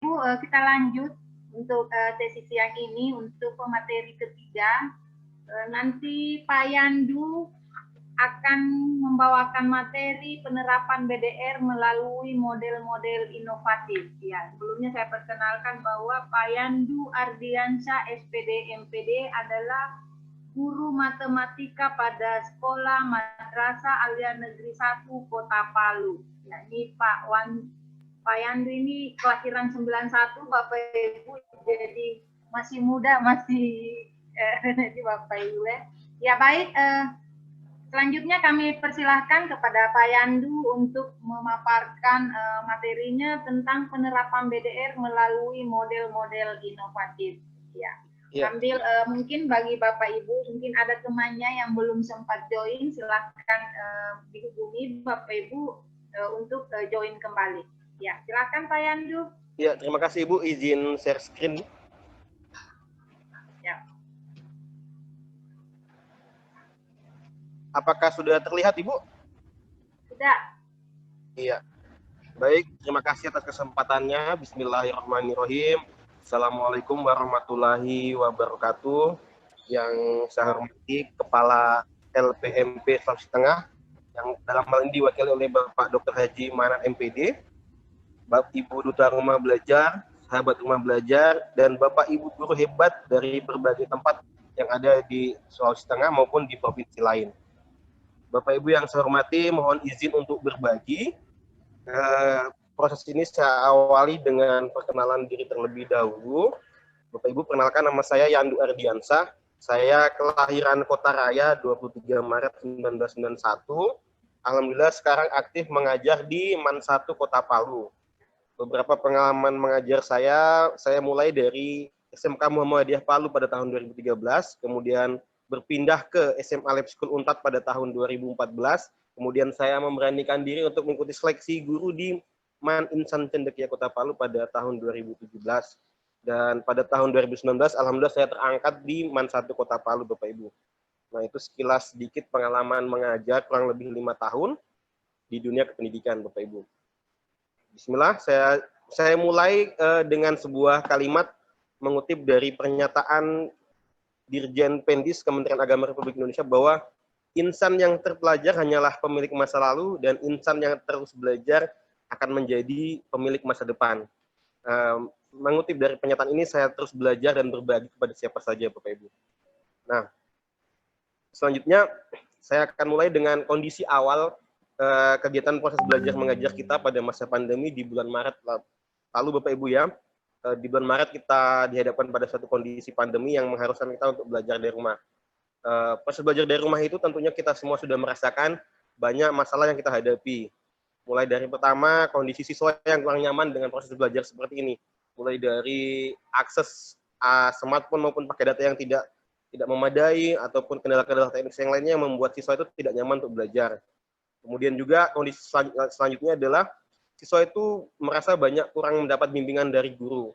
Ibu, kita lanjut untuk sesi siang ini untuk pemateri ketiga. Nanti Pak Yandu akan membawakan materi penerapan BDR melalui model-model inovatif. Ya, sebelumnya saya perkenalkan bahwa Pak Yandu Ardiansyah SPD MPD adalah guru matematika pada Sekolah Madrasah Alia Negeri 1 Kota Palu. Ya, ini Pak Yandu ini kelahiran 91, Bapak Ibu, jadi masih muda, masih jadi Bapak Ibu ya. Ya baik, selanjutnya kami persilahkan kepada Pak Yandu untuk memaparkan materinya tentang penerapan BDR melalui model-model inovatif. Ya. Sambil mungkin bagi Bapak Ibu, mungkin ada temannya yang belum sempat join, silahkan dihubungi Bapak Ibu untuk join kembali. Ya, silakan Pak Yandu. Ya, terima kasih Ibu, izin share screen. Ya. Apakah sudah terlihat, Ibu? Sudah. Iya. Baik, terima kasih atas kesempatannya. Bismillahirrahmanirrahim. Assalamualaikum warahmatullahi wabarakatuh. Yang saya hormati Kepala LPMP Sulawesi Tengah, yang dalam hal ini diwakili oleh Bapak Dr. Haji Manan MPD, Bapak Ibu Duta Rumah Belajar, sahabat rumah belajar, dan Bapak Ibu guru hebat dari berbagai tempat yang ada di Sulawesi Tengah maupun di provinsi lain. Bapak Ibu yang saya hormati, mohon izin untuk berbagi. Proses ini saya awali dengan perkenalan diri terlebih dahulu. Bapak Ibu, perkenalkan, nama saya Yandu Ardiansyah. Saya kelahiran Kota Raya 23 Maret 1991. Alhamdulillah sekarang aktif mengajar di MAN 1 Kota Palu. Beberapa pengalaman mengajar saya mulai dari SMK Muhammadiyah Palu pada tahun 2013, kemudian berpindah ke SMA Lab School Unpad pada tahun 2014. Kemudian saya memberanikan diri untuk mengikuti seleksi guru di MAN Insan Cendekia Kota Palu pada tahun 2017. Dan pada tahun 2019, alhamdulillah saya terangkat di MAN 1 Kota Palu, Bapak Ibu. Nah, itu sekilas sedikit pengalaman mengajar kurang lebih 5 tahun di dunia kependidikan, Bapak Ibu. Bismillah, saya mulai dengan sebuah kalimat mengutip dari pernyataan Dirjen Pendis Kementerian Agama Republik Indonesia bahwa insan yang terpelajar hanyalah pemilik masa lalu dan insan yang terus belajar akan menjadi pemilik masa depan. Mengutip dari pernyataan ini, saya terus belajar dan berbagi kepada siapa saja, Bapak Ibu. Nah, selanjutnya saya akan mulai dengan kondisi awal kegiatan proses belajar mengajar kita pada masa pandemi di bulan Maret lalu, Bapak Ibu ya. Di bulan Maret kita dihadapkan pada suatu kondisi pandemi yang mengharuskan kita untuk belajar dari rumah. Proses belajar dari rumah itu tentunya kita semua sudah merasakan banyak masalah yang kita hadapi. Mulai dari pertama, kondisi siswa yang kurang nyaman dengan proses belajar seperti ini. Mulai dari akses smartphone maupun pakai data yang tidak memadai, ataupun kendala-kendala teknis yang lainnya yang membuat siswa itu tidak nyaman untuk belajar. Kemudian juga kondisi selanjutnya adalah siswa itu merasa banyak kurang mendapat bimbingan dari guru.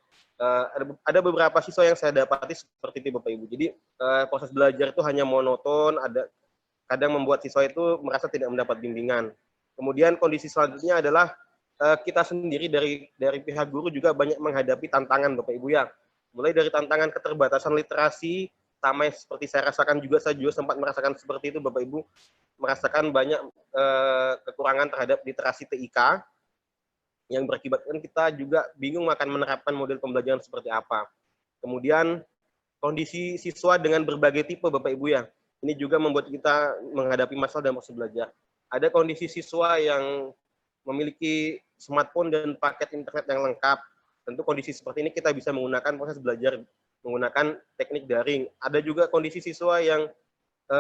Ada beberapa siswa yang saya dapati seperti itu, Bapak Ibu. Jadi proses belajar itu hanya monoton, kadang membuat siswa itu merasa tidak mendapat bimbingan. Kemudian kondisi selanjutnya adalah kita sendiri dari pihak guru juga banyak menghadapi tantangan, Bapak Ibu ya. Mulai dari tantangan keterbatasan literasi, sama seperti saya rasakan juga, saya juga sempat merasakan seperti itu, Bapak Ibu. Merasakan banyak kekurangan terhadap literasi TIK, yang berakibatkan kita juga bingung akan menerapkan model pembelajaran seperti apa. Kemudian kondisi siswa dengan berbagai tipe, Bapak Ibu ya, ini juga membuat kita menghadapi masalah dalam proses belajar. Ada kondisi siswa yang memiliki smartphone dan paket internet yang lengkap. Tentu kondisi seperti ini kita bisa menggunakan proses belajar menggunakan teknik daring. Ada juga kondisi siswa yang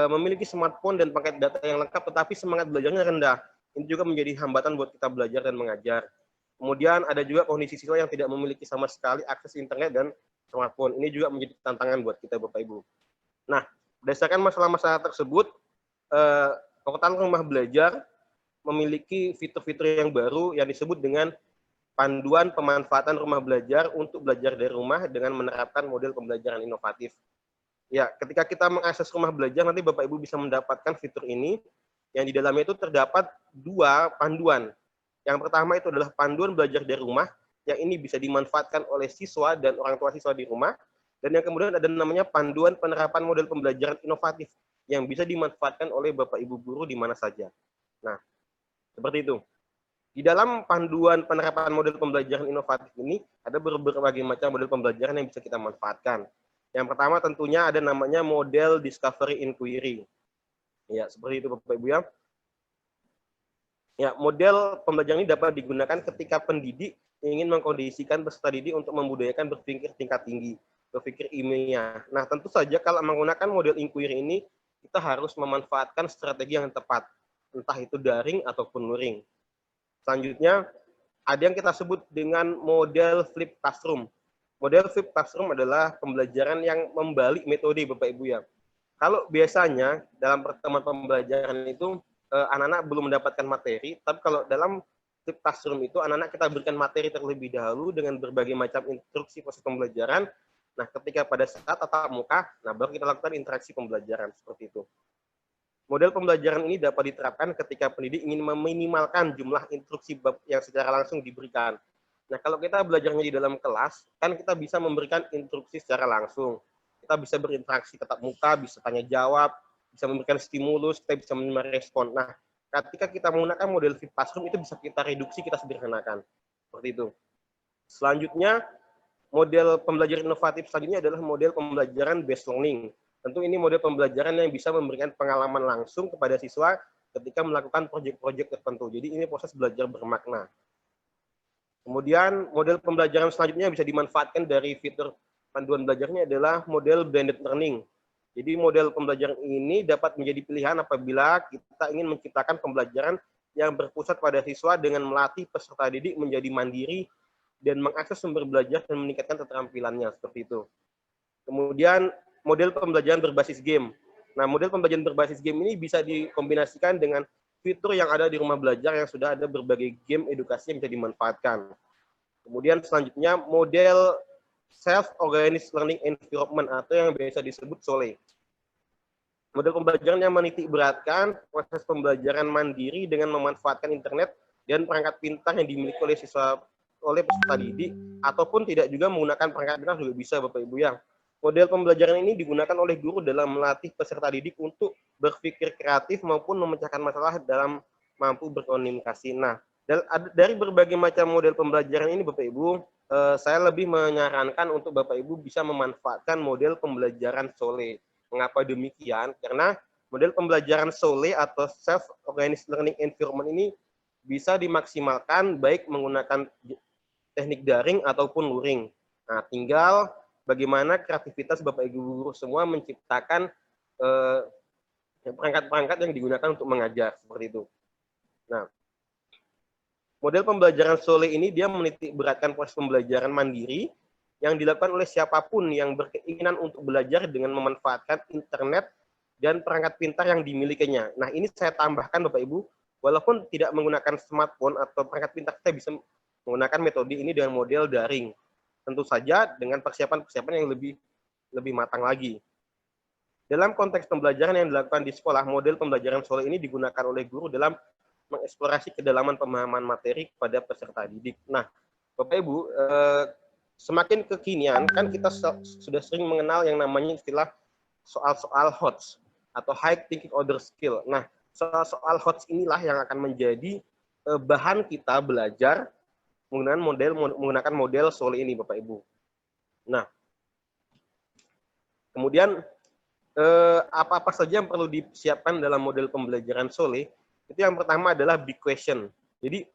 memiliki smartphone dan paket data yang lengkap, tetapi semangat belajarnya rendah. Ini juga menjadi hambatan buat kita belajar dan mengajar. Kemudian ada juga kondisi siswa yang tidak memiliki sama sekali akses internet dan smartphone. Ini juga menjadi tantangan buat kita, Bapak Ibu. Nah, berdasarkan masalah-masalah tersebut, Portal Rumah Belajar memiliki fitur-fitur yang baru yang disebut dengan panduan pemanfaatan rumah belajar untuk belajar dari rumah dengan menerapkan model pembelajaran inovatif. Ya, ketika kita mengakses rumah belajar, nanti Bapak Ibu bisa mendapatkan fitur ini, yang di dalamnya itu terdapat 2 panduan. Yang pertama itu adalah panduan belajar dari rumah, yang ini bisa dimanfaatkan oleh siswa dan orang tua siswa di rumah. Dan yang kemudian ada namanya panduan penerapan model pembelajaran inovatif yang bisa dimanfaatkan oleh Bapak Ibu guru di mana saja. Nah, seperti itu. Di dalam panduan penerapan model pembelajaran inovatif ini, ada berbagai macam model pembelajaran yang bisa kita manfaatkan. Yang pertama tentunya ada namanya model discovery inquiry. Ya, seperti itu Bapak Ibu ya. Ya, model pembelajaran ini dapat digunakan ketika pendidik ingin mengkondisikan peserta didik untuk membudayakan berpikir tingkat tinggi, berpikir ilmiah. Nah, tentu saja kalau menggunakan model inquiry ini, kita harus memanfaatkan strategi yang tepat, entah itu daring ataupun luring. Selanjutnya, ada yang kita sebut dengan model flip classroom. Model flip classroom adalah pembelajaran yang membalik metode Bapak Ibu ya. Kalau biasanya dalam pertemuan pembelajaran itu anak-anak belum mendapatkan materi, tapi kalau dalam flip classroom itu anak-anak kita berikan materi terlebih dahulu dengan berbagai macam instruksi proses pembelajaran. Nah, ketika pada saat tatap muka, nah baru kita lakukan interaksi pembelajaran seperti itu. Model pembelajaran ini dapat diterapkan ketika pendidik ingin meminimalkan jumlah instruksi yang secara langsung diberikan. Nah, kalau kita belajarnya di dalam kelas, kan kita bisa memberikan instruksi secara langsung. Kita bisa berinteraksi tatap muka, bisa tanya jawab, bisa memberikan stimulus, kita bisa menerima respon. Nah, ketika kita menggunakan model flip classroom, itu bisa kita reduksi, kita sederhanakan. Seperti itu. Selanjutnya, model pembelajaran inovatif selanjutnya adalah model pembelajaran based learning. Tentu ini model pembelajaran yang bisa memberikan pengalaman langsung kepada siswa ketika melakukan proyek-proyek tertentu. Jadi ini proses belajar bermakna. Kemudian model pembelajaran selanjutnya bisa dimanfaatkan dari fitur panduan belajarnya adalah model blended learning. Jadi model pembelajaran ini dapat menjadi pilihan apabila kita ingin menciptakan pembelajaran yang berpusat pada siswa dengan melatih peserta didik menjadi mandiri dan mengakses sumber belajar dan meningkatkan keterampilannya, seperti itu. Kemudian model pembelajaran berbasis game. Nah, model pembelajaran berbasis game ini bisa dikombinasikan dengan fitur yang ada di rumah belajar yang sudah ada berbagai game edukasi yang bisa dimanfaatkan. Kemudian selanjutnya model self-organized learning environment atau yang biasa disebut SOLE. Model pembelajaran yang menitik beratkan proses pembelajaran mandiri dengan memanfaatkan internet dan perangkat pintar yang dimiliki oleh siswa oleh peserta didik ataupun tidak juga menggunakan perangkat pintar juga bisa Bapak Ibu ya. Model pembelajaran ini digunakan oleh guru dalam melatih peserta didik untuk berpikir kreatif maupun memecahkan masalah dalam mampu berkomunikasi. Nah, dari berbagai macam model pembelajaran ini Bapak Ibu, saya lebih menyarankan untuk Bapak Ibu bisa memanfaatkan model pembelajaran SOLE. Mengapa demikian? Karena model pembelajaran SOLE atau Self-Organized Learning Environment ini bisa dimaksimalkan baik menggunakan teknik daring ataupun luring. Nah, tinggal bagaimana kreativitas Bapak Ibu guru semua menciptakan perangkat-perangkat yang digunakan untuk mengajar, seperti itu. Nah, model pembelajaran SOLE ini dia menitik beratkan proses pembelajaran mandiri yang dilakukan oleh siapapun yang berkeinginan untuk belajar dengan memanfaatkan internet dan perangkat pintar yang dimilikinya. Nah, ini saya tambahkan Bapak Ibu, walaupun tidak menggunakan smartphone atau perangkat pintar, kita bisa menggunakan metode ini dengan model daring. Tentu saja dengan persiapan-persiapan yang lebih matang lagi. Dalam konteks pembelajaran yang dilakukan di sekolah, model pembelajaran SOLE ini digunakan oleh guru dalam mengeksplorasi kedalaman pemahaman materi kepada peserta didik. Nah, Bapak Ibu, semakin kekinian kan kita sudah sering mengenal yang namanya istilah soal-soal HOTS atau High Thinking Order Skill. Nah, soal-soal HOTS inilah yang akan menjadi bahan kita belajar menggunakan model SOLE ini, Bapak Ibu. Nah, kemudian apa-apa saja yang perlu disiapkan dalam model pembelajaran SOLE? Itu yang pertama adalah big question. Jadi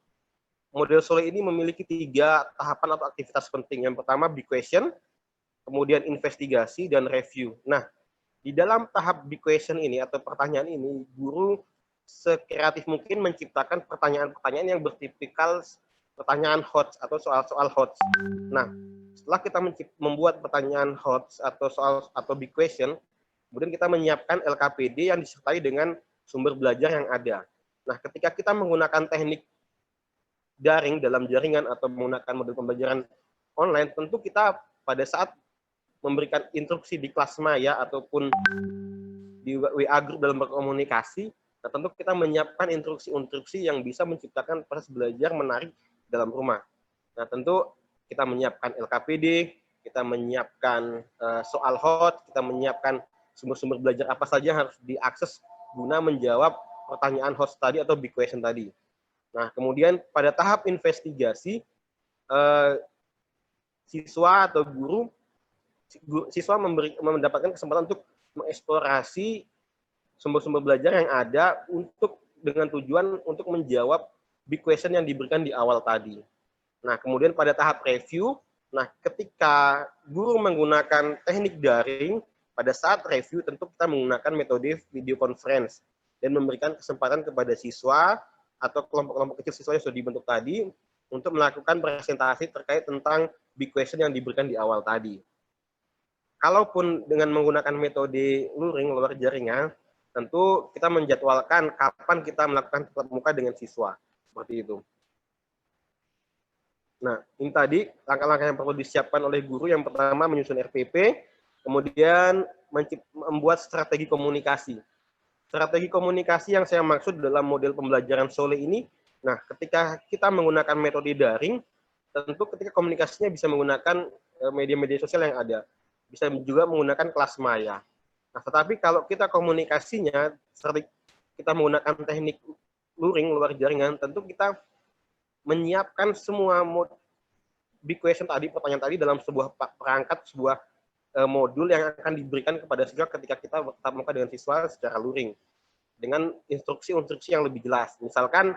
model SOLE ini memiliki 3 tahapan atau aktivitas penting. Yang pertama big question, kemudian investigasi dan review. Nah, di dalam tahap big question ini atau pertanyaan ini, guru sekreatif mungkin menciptakan pertanyaan-pertanyaan yang bertipikal pertanyaan HOTS atau soal-soal HOTS. Nah, setelah kita membuat pertanyaan HOTS atau soal atau big question, kemudian kita menyiapkan LKPD yang disertai dengan sumber belajar yang ada. Nah, ketika kita menggunakan teknik daring dalam jaringan atau menggunakan model pembelajaran online, tentu kita pada saat memberikan instruksi di kelas maya ataupun di WA group dalam berkomunikasi, nah tentu kita menyiapkan instruksi-instruksi yang bisa menciptakan proses belajar menarik dalam rumah. Nah, tentu kita menyiapkan LKPD, kita menyiapkan soal hot, kita menyiapkan sumber-sumber belajar apa saja harus diakses guna menjawab pertanyaan host tadi atau big question tadi. Nah, kemudian pada tahap investigasi, siswa atau siswa mendapatkan kesempatan untuk mengeksplorasi sumber-sumber belajar yang ada dengan tujuan untuk menjawab big question yang diberikan di awal tadi. Nah, kemudian pada tahap review, ketika guru menggunakan teknik daring, pada saat review tentu kita menggunakan metode video conference dan memberikan kesempatan kepada siswa atau kelompok-kelompok kecil siswa yang sudah dibentuk tadi untuk melakukan presentasi terkait tentang big question yang diberikan di awal tadi. Kalaupun dengan menggunakan metode luring luar jaringan, tentu kita menjadwalkan kapan kita melakukan tatap muka dengan siswa. Seperti itu. Nah, ini tadi langkah-langkah yang perlu disiapkan oleh guru. Yang pertama, menyusun RPP, kemudian membuat strategi komunikasi. Strategi komunikasi yang saya maksud dalam model pembelajaran Sole ini, ketika kita menggunakan metode daring, tentu ketika komunikasinya bisa menggunakan media-media sosial yang ada. Bisa juga menggunakan kelas maya. Nah, tetapi kalau kita komunikasinya, seperti kita menggunakan teknik luring, luar jaringan, tentu kita menyiapkan semua big question tadi, pertanyaan tadi dalam sebuah perangkat, sebuah modul yang akan diberikan kepada siswa ketika kita bertatap muka dengan siswa secara luring dengan instruksi-instruksi yang lebih jelas. Misalkan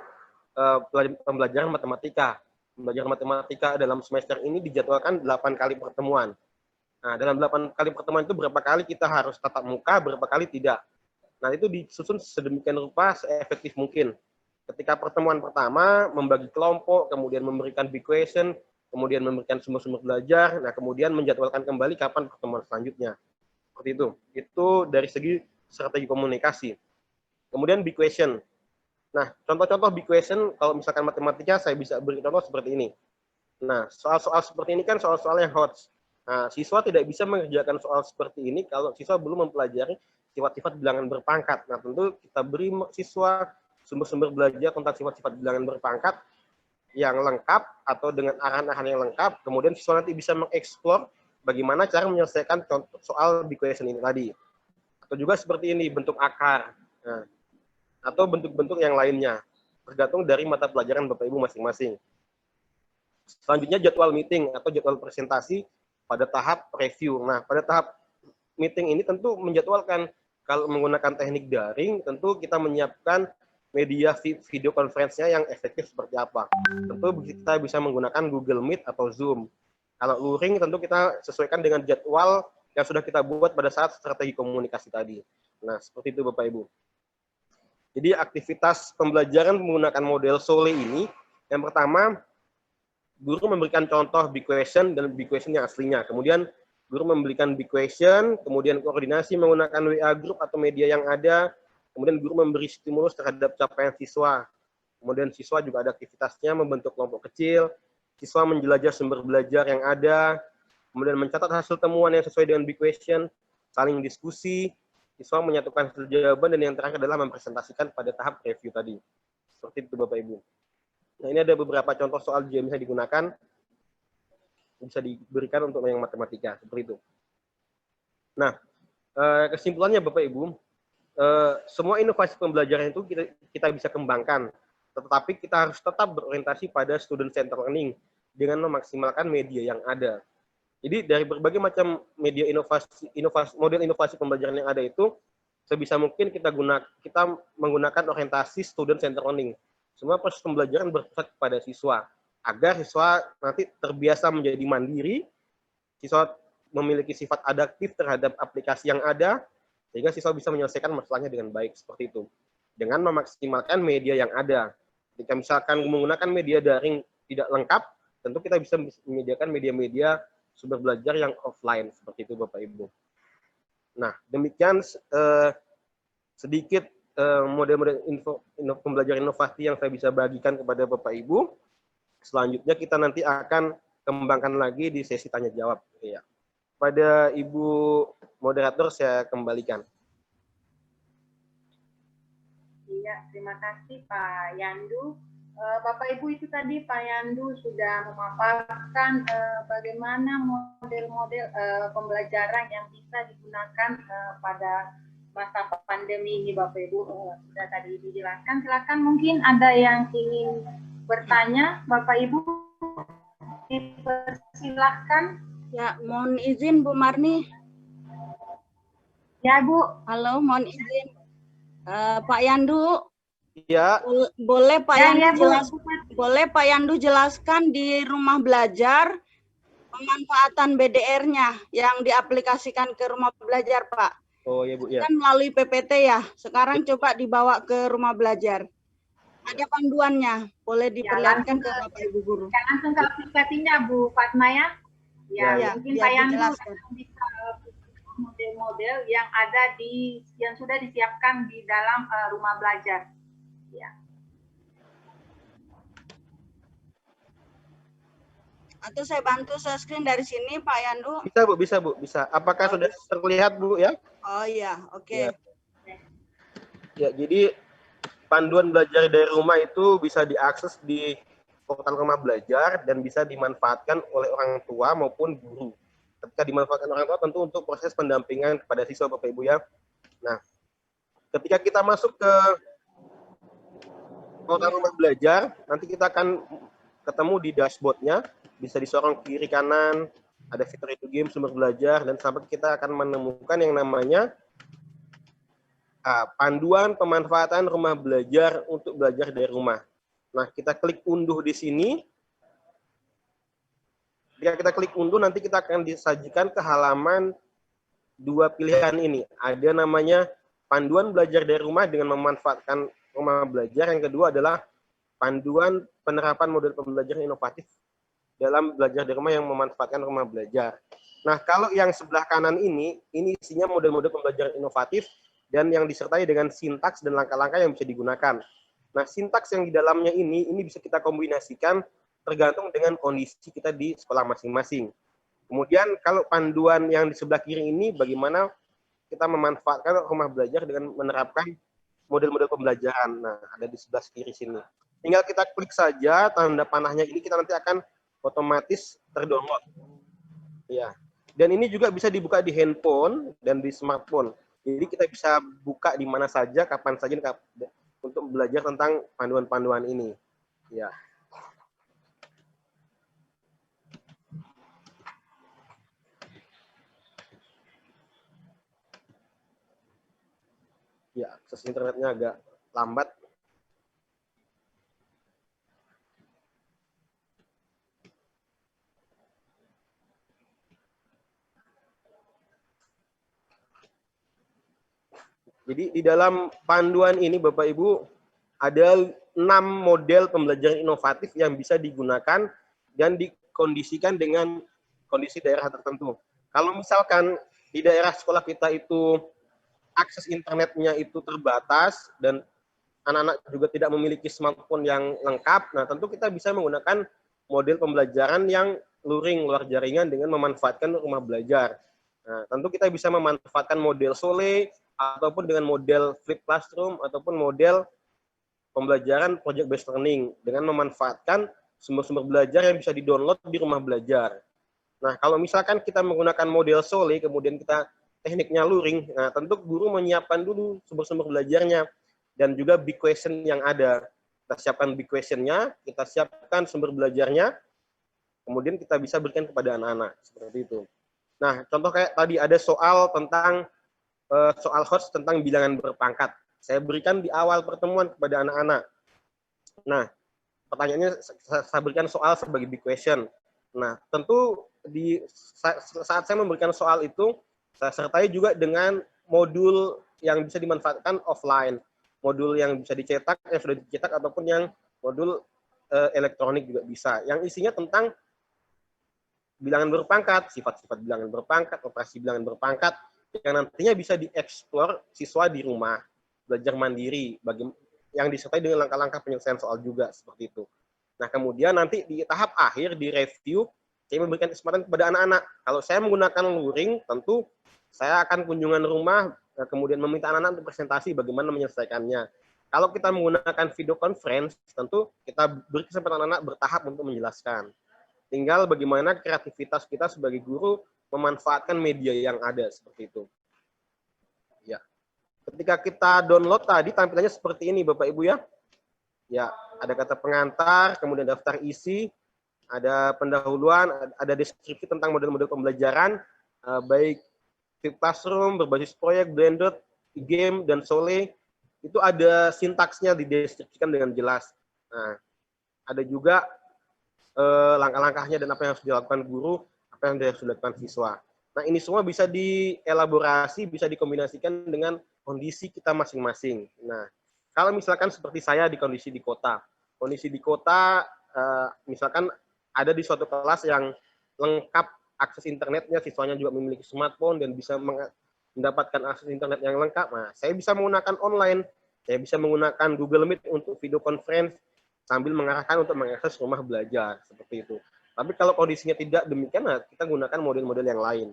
pembelajaran matematika. Pembelajaran matematika dalam semester ini dijadwalkan 8 kali pertemuan. Nah, dalam 8 kali pertemuan itu berapa kali kita harus tatap muka, berapa kali tidak. Nah, itu disusun sedemikian rupa seefektif mungkin. Ketika pertemuan pertama membagi kelompok, kemudian memberikan big question, kemudian memberikan sumber-sumber belajar, kemudian menjadwalkan kembali kapan pertemuan selanjutnya. Seperti itu. Itu dari segi strategi komunikasi. Kemudian big question. Nah, contoh-contoh big question, kalau misalkan matematika, saya bisa beri contoh seperti ini. Nah, soal-soal seperti ini kan soal-soal yang hot. Nah, siswa tidak bisa mengerjakan soal seperti ini kalau siswa belum mempelajari sifat-sifat bilangan berpangkat. Nah, tentu kita beri siswa sumber-sumber belajar tentang sifat-sifat bilangan berpangkat yang lengkap atau dengan arahan-arahan yang lengkap, kemudian siswa nanti bisa mengeksplor bagaimana cara menyelesaikan contoh soal big question ini tadi. Atau juga seperti ini, bentuk akar. Nah, atau bentuk-bentuk yang lainnya, tergantung dari mata pelajaran Bapak Ibu masing-masing. Selanjutnya jadwal meeting atau jadwal presentasi pada tahap review. Nah, pada tahap meeting ini tentu menjadwalkan, kalau menggunakan teknik daring, tentu kita menyiapkan media video conference-nya yang efektif seperti apa. Tentu kita bisa menggunakan Google Meet atau Zoom. Kalau luring tentu kita sesuaikan dengan jadwal yang sudah kita buat pada saat strategi komunikasi tadi. Nah, seperti itu Bapak Ibu. Jadi aktivitas pembelajaran menggunakan model Sole ini, yang pertama, guru memberikan contoh big question dan big question yang aslinya. Kemudian guru memberikan big question, kemudian koordinasi menggunakan WA group atau media yang ada. Kemudian guru memberi stimulus terhadap capaian siswa. Kemudian siswa juga ada aktivitasnya membentuk kelompok kecil. Siswa menjelajah sumber belajar yang ada. Kemudian mencatat hasil temuan yang sesuai dengan big question. Saling diskusi. Siswa menyatukan hasil jawaban. Dan yang terakhir adalah mempresentasikan pada tahap review tadi. Seperti itu Bapak Ibu. Nah, ini ada beberapa contoh soal yang bisa digunakan. Bisa diberikan untuk yang matematika. Seperti itu. Nah, kesimpulannya Bapak Ibu, semua inovasi pembelajaran itu kita bisa kembangkan, tetapi kita harus tetap berorientasi pada student center learning dengan memaksimalkan media yang ada. Jadi dari berbagai macam media model inovasi pembelajaran yang ada itu, sebisa mungkin kita menggunakan orientasi student center learning. Semua proses pembelajaran berpusat pada siswa, agar siswa nanti terbiasa menjadi mandiri, siswa memiliki sifat adaptif terhadap aplikasi yang ada, sehingga siswa bisa menyelesaikan masalahnya dengan baik, seperti itu. Dengan memaksimalkan media yang ada. Jika misalkan menggunakan media daring tidak lengkap, tentu kita bisa menyediakan media-media sumber belajar yang offline, seperti itu Bapak Ibu. Nah, demikian sedikit model-model pembelajaran inovasi yang saya bisa bagikan kepada Bapak Ibu. Selanjutnya kita nanti akan kembangkan lagi di sesi tanya jawab. Ya. Pada Ibu moderator saya kembalikan. Iya, terima kasih Pak Yandu. Bapak Ibu itu tadi Pak Yandu sudah memaparkan bagaimana model-model pembelajaran yang bisa digunakan pada masa pandemi ini Bapak Ibu sudah tadi dijelaskan. Silakan mungkin ada yang ingin bertanya Bapak Ibu, silahkan. Ya, mohon izin Bu Marni. Ya Bu. Halo, mohon izin. Pak Yandu. Iya. Boleh Pak Ya, Yandu ya, boleh Pak Yandu jelaskan di rumah belajar pemanfaatan BDR-nya yang diaplikasikan ke rumah belajar, Pak. Oh ya Bu ya. Kan melalui PPT ya. Sekarang coba dibawa ke rumah belajar. Ada panduannya, boleh diperlihatkan ke Bapak Ibu guru. Ya, langsung ke aplikasinya Bu Fatma ya. Ya, mungkin Pak Yandu bisa model-model yang ada yang sudah disiapkan di dalam rumah belajar. Ya. Atau saya bantu share screen dari sini, Pak Yandu? Bisa Bu, bisa. Apakah sudah terlihat Bu ya? Oh iya, oke. Ya, jadi panduan belajar dari rumah itu bisa diakses di portal rumah belajar dan bisa dimanfaatkan oleh orang tua maupun guru. Ketika dimanfaatkan orang tua tentu untuk proses pendampingan kepada siswa Bapak Ibu ya. Nah, ketika kita masuk ke portal rumah belajar, nanti kita akan ketemu di dashboardnya, bisa disorong kiri kanan, ada fitur itu game, sumber belajar, dan sampai kita akan menemukan yang namanya panduan pemanfaatan rumah belajar untuk belajar dari rumah. Nah, kita klik unduh di sini. Jika kita klik unduh, nanti kita akan disajikan ke halaman dua pilihan ini. Ada namanya panduan belajar dari rumah dengan memanfaatkan rumah belajar. Yang kedua adalah panduan penerapan model pembelajaran inovatif dalam belajar dari rumah yang memanfaatkan rumah belajar. Nah, kalau yang sebelah kanan ini isinya model-model pembelajaran inovatif dan yang disertai dengan sintaks dan langkah-langkah yang bisa digunakan. Nah, sintaks yang di dalamnya ini bisa kita kombinasikan tergantung dengan kondisi kita di sekolah masing-masing. Kemudian kalau panduan yang di sebelah kiri ini bagaimana kita memanfaatkan rumah belajar dengan menerapkan model-model pembelajaran. Nah, ada di sebelah kiri sini. Tinggal kita klik saja tanda panahnya ini, kita nanti akan otomatis terdownload. Ya. Dan ini juga bisa dibuka di handphone dan di smartphone. Jadi kita bisa buka di mana saja, kapan saja untuk belajar tentang panduan-panduan ini. Ya. Ya, akses internetnya agak lambat. Jadi di dalam panduan ini Bapak Ibu ada 6 model pembelajaran inovatif yang bisa digunakan dan dikondisikan dengan kondisi daerah tertentu. Kalau misalkan di daerah sekolah kita itu akses internetnya itu terbatas dan anak-anak juga tidak memiliki smartphone yang lengkap, nah tentu kita bisa menggunakan model pembelajaran yang luring, luar jaringan dengan memanfaatkan rumah belajar. Nah, tentu kita bisa memanfaatkan model Sole ataupun dengan model flip classroom ataupun model pembelajaran project based learning dengan memanfaatkan sumber-sumber belajar yang bisa di-download di rumah belajar. Nah, kalau misalkan kita menggunakan model Sole kemudian kita tekniknya luring, nah tentu guru menyiapkan dulu sumber-sumber belajarnya dan juga big question yang ada. Kita siapkan big question-nya, kita siapkan sumber belajarnya, kemudian kita bisa berikan kepada anak-anak seperti itu. Nah, contoh kayak tadi ada soal tentang soal host tentang bilangan berpangkat. Saya berikan di awal pertemuan kepada anak-anak. Nah, pertanyaannya saya berikan soal sebagai big question. Nah, tentu saat saya memberikan soal itu, saya sertai juga dengan modul yang bisa dimanfaatkan offline. Modul yang bisa dicetak, yang sudah dicetak, ataupun yang modul elektronik juga bisa. Yang isinya tentang bilangan berpangkat, sifat-sifat bilangan berpangkat, operasi bilangan berpangkat, yang nantinya bisa dieksplor siswa di rumah, belajar mandiri, yang disertai dengan langkah-langkah penyelesaian soal juga, seperti itu. Nah, kemudian nanti di tahap akhir, di review, saya memberikan kesempatan kepada anak-anak. Kalau saya menggunakan luring, tentu saya akan kunjungan rumah, kemudian meminta anak-anak untuk presentasi bagaimana menyelesaikannya. Kalau kita menggunakan video conference, tentu kita beri kesempatan anak bertahap untuk menjelaskan. Tinggal bagaimana kreativitas kita sebagai guru memanfaatkan media yang ada seperti itu. Ya. Ketika kita download tadi tampilannya seperti ini Bapak Ibu ya. Ya, ada kata pengantar, kemudian daftar isi, ada pendahuluan, ada deskripsi tentang model-model pembelajaran, baik Flip Classroom, berbasis proyek, blended, game, dan Sole. Itu ada sintaksnya dideskripsikan dengan jelas. Nah, ada juga langkah-langkahnya dan apa yang harus dilakukan guru, apa yang harus dilakukan siswa. Nah, ini semua bisa dielaborasi, bisa dikombinasikan dengan kondisi kita masing-masing. Nah, kalau misalkan seperti saya di kondisi di kota, misalkan ada di suatu kelas yang lengkap akses internetnya, siswanya juga memiliki smartphone dan bisa mendapatkan akses internet yang lengkap. Nah, saya bisa menggunakan online, saya bisa menggunakan Google Meet untuk video conference sambil mengarahkan untuk mengakses rumah belajar seperti itu. Tapi kalau kondisinya tidak demikian, nah, kita gunakan model-model yang lain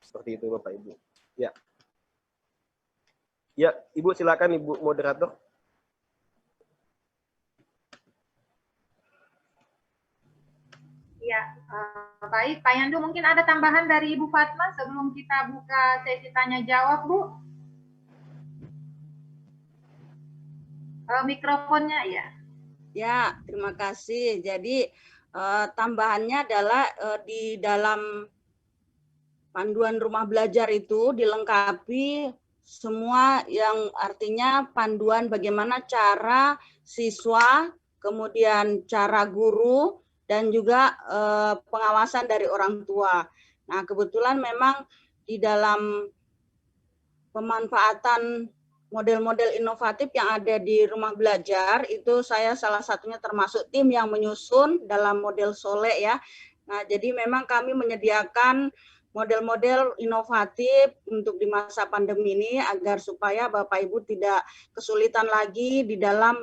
seperti itu, Bapak Ibu. Ya, ya, Ibu silakan Ibu moderator. Ya, baik. Pak Yandu, mungkin ada tambahan dari Ibu Fatma sebelum kita buka sesi tanya jawab, Bu? Mikrofonnya ya. Ya, terima kasih. Jadi tambahannya adalah di dalam panduan rumah belajar itu dilengkapi semua yang artinya panduan bagaimana cara siswa, kemudian cara guru, dan juga pengawasan dari orang tua. Nah, kebetulan memang di dalam pemanfaatan model-model inovatif yang ada di rumah belajar, itu saya salah satunya termasuk tim yang menyusun dalam model Sole ya. Nah, jadi memang kami menyediakan model-model inovatif untuk di masa pandemi ini agar supaya Bapak Ibu tidak kesulitan lagi di dalam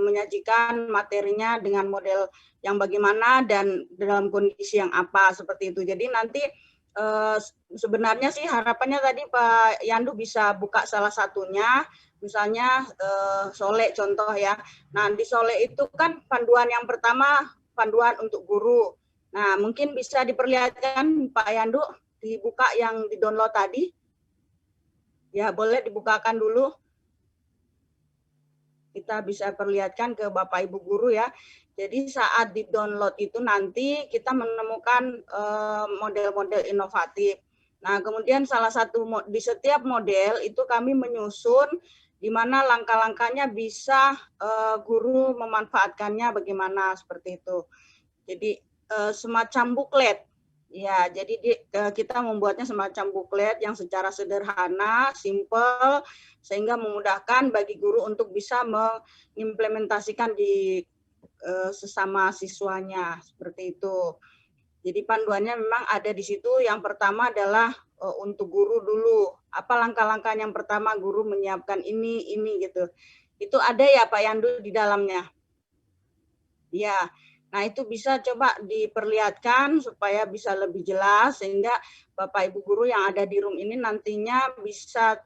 menyajikan materinya dengan model yang bagaimana dan dalam kondisi yang apa seperti itu. Jadi nanti sebenarnya sih harapannya tadi Pak Yandu bisa buka salah satunya, misalnya Sole contoh ya. Nah di Sole itu kan panduan yang pertama panduan untuk guru. Nah mungkin bisa diperlihatkan Pak Yandu dibuka yang di download tadi. Ya boleh dibukakan dulu. Kita bisa perlihatkan ke Bapak Ibu guru ya. Jadi saat di-download itu nanti kita menemukan model-model inovatif. Nah, kemudian salah satu di setiap model itu kami menyusun di mana langkah-langkahnya bisa guru memanfaatkannya bagaimana seperti itu. Jadi semacam buklet. Ya, jadi kita membuatnya semacam buklet yang secara sederhana, simple, sehingga memudahkan bagi guru untuk bisa mengimplementasikan di sesama siswanya seperti itu. Jadi panduannya memang ada di situ. Yang pertama adalah untuk guru dulu. Apa langkah-langkah yang pertama guru menyiapkan ini gitu. Itu ada ya Pak Yandu di dalamnya. Ya. Nah, itu bisa coba diperlihatkan supaya bisa lebih jelas sehingga Bapak Ibu guru yang ada di room ini nantinya bisa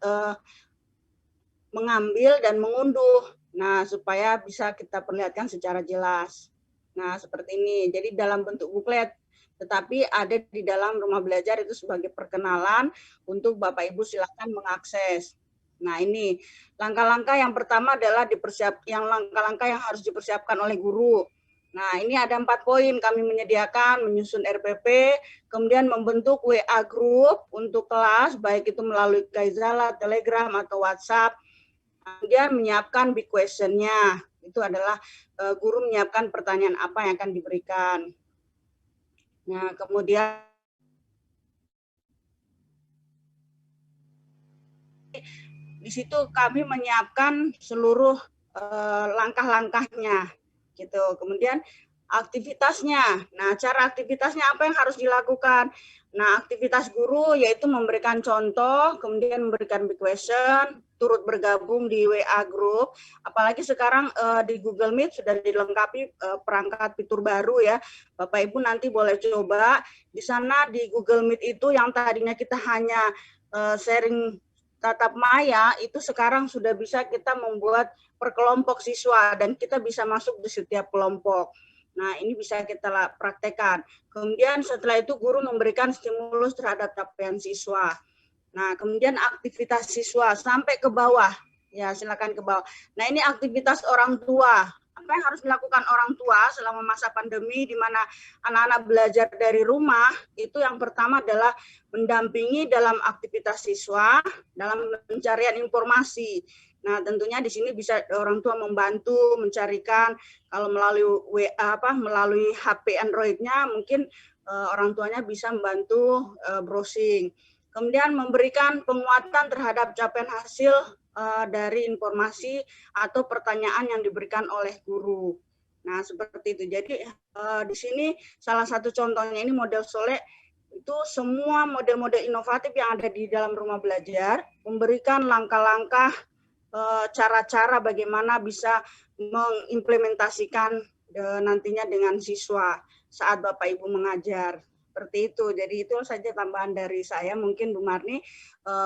mengambil dan mengunduh. Nah, supaya bisa kita perlihatkan secara jelas. Nah, seperti ini. Jadi dalam bentuk buklet, tetapi ada di dalam rumah belajar itu sebagai perkenalan untuk Bapak Ibu silakan mengakses. Nah, ini langkah-langkah yang pertama adalah langkah-langkah yang harus dipersiapkan oleh guru. Nah, ini ada 4 poin kami menyediakan, menyusun RPP, kemudian membentuk WA group untuk kelas, baik itu melalui Gaizala, Telegram, atau WhatsApp. Kemudian menyiapkan big question-nya, itu adalah guru menyiapkan pertanyaan apa yang akan diberikan. Nah, kemudian di situ kami menyiapkan seluruh langkah-langkahnya. Gitu. Kemudian aktivitasnya. Nah, cara aktivitasnya apa yang harus dilakukan? Nah, aktivitas guru yaitu memberikan contoh, kemudian memberikan big question, turut bergabung di WA group. Apalagi sekarang di Google Meet sudah dilengkapi perangkat fitur baru ya. Bapak Ibu nanti boleh coba. Di sana di Google Meet itu yang tadinya kita hanya sharing tatap maya itu sekarang sudah bisa kita membuat per kelompok siswa dan kita bisa masuk di setiap kelompok. Nah, ini bisa kita praktekkan. Kemudian setelah itu guru memberikan stimulus terhadap capaian siswa. Nah, kemudian aktivitas siswa sampai ke bawah. Ya, silakan ke bawah. Nah, ini aktivitas orang tua. Apa yang harus dilakukan orang tua selama masa pandemi di mana anak-anak belajar dari rumah, itu yang pertama adalah mendampingi dalam aktivitas siswa, dalam pencarian informasi. Nah, tentunya di sini bisa orang tua membantu mencarikan, kalau melalui melalui HP Android-nya mungkin orang tuanya bisa membantu browsing. Kemudian memberikan penguatan terhadap capaian hasil dari informasi atau pertanyaan yang diberikan oleh guru. Nah, seperti itu. Jadi di sini salah satu contohnya ini model Solek, itu semua model-model inovatif yang ada di dalam rumah belajar, memberikan langkah-langkah cara-cara bagaimana bisa mengimplementasikan nantinya dengan siswa saat Bapak Ibu mengajar. Seperti itu. Jadi itu saja tambahan dari saya, mungkin Bu Marni,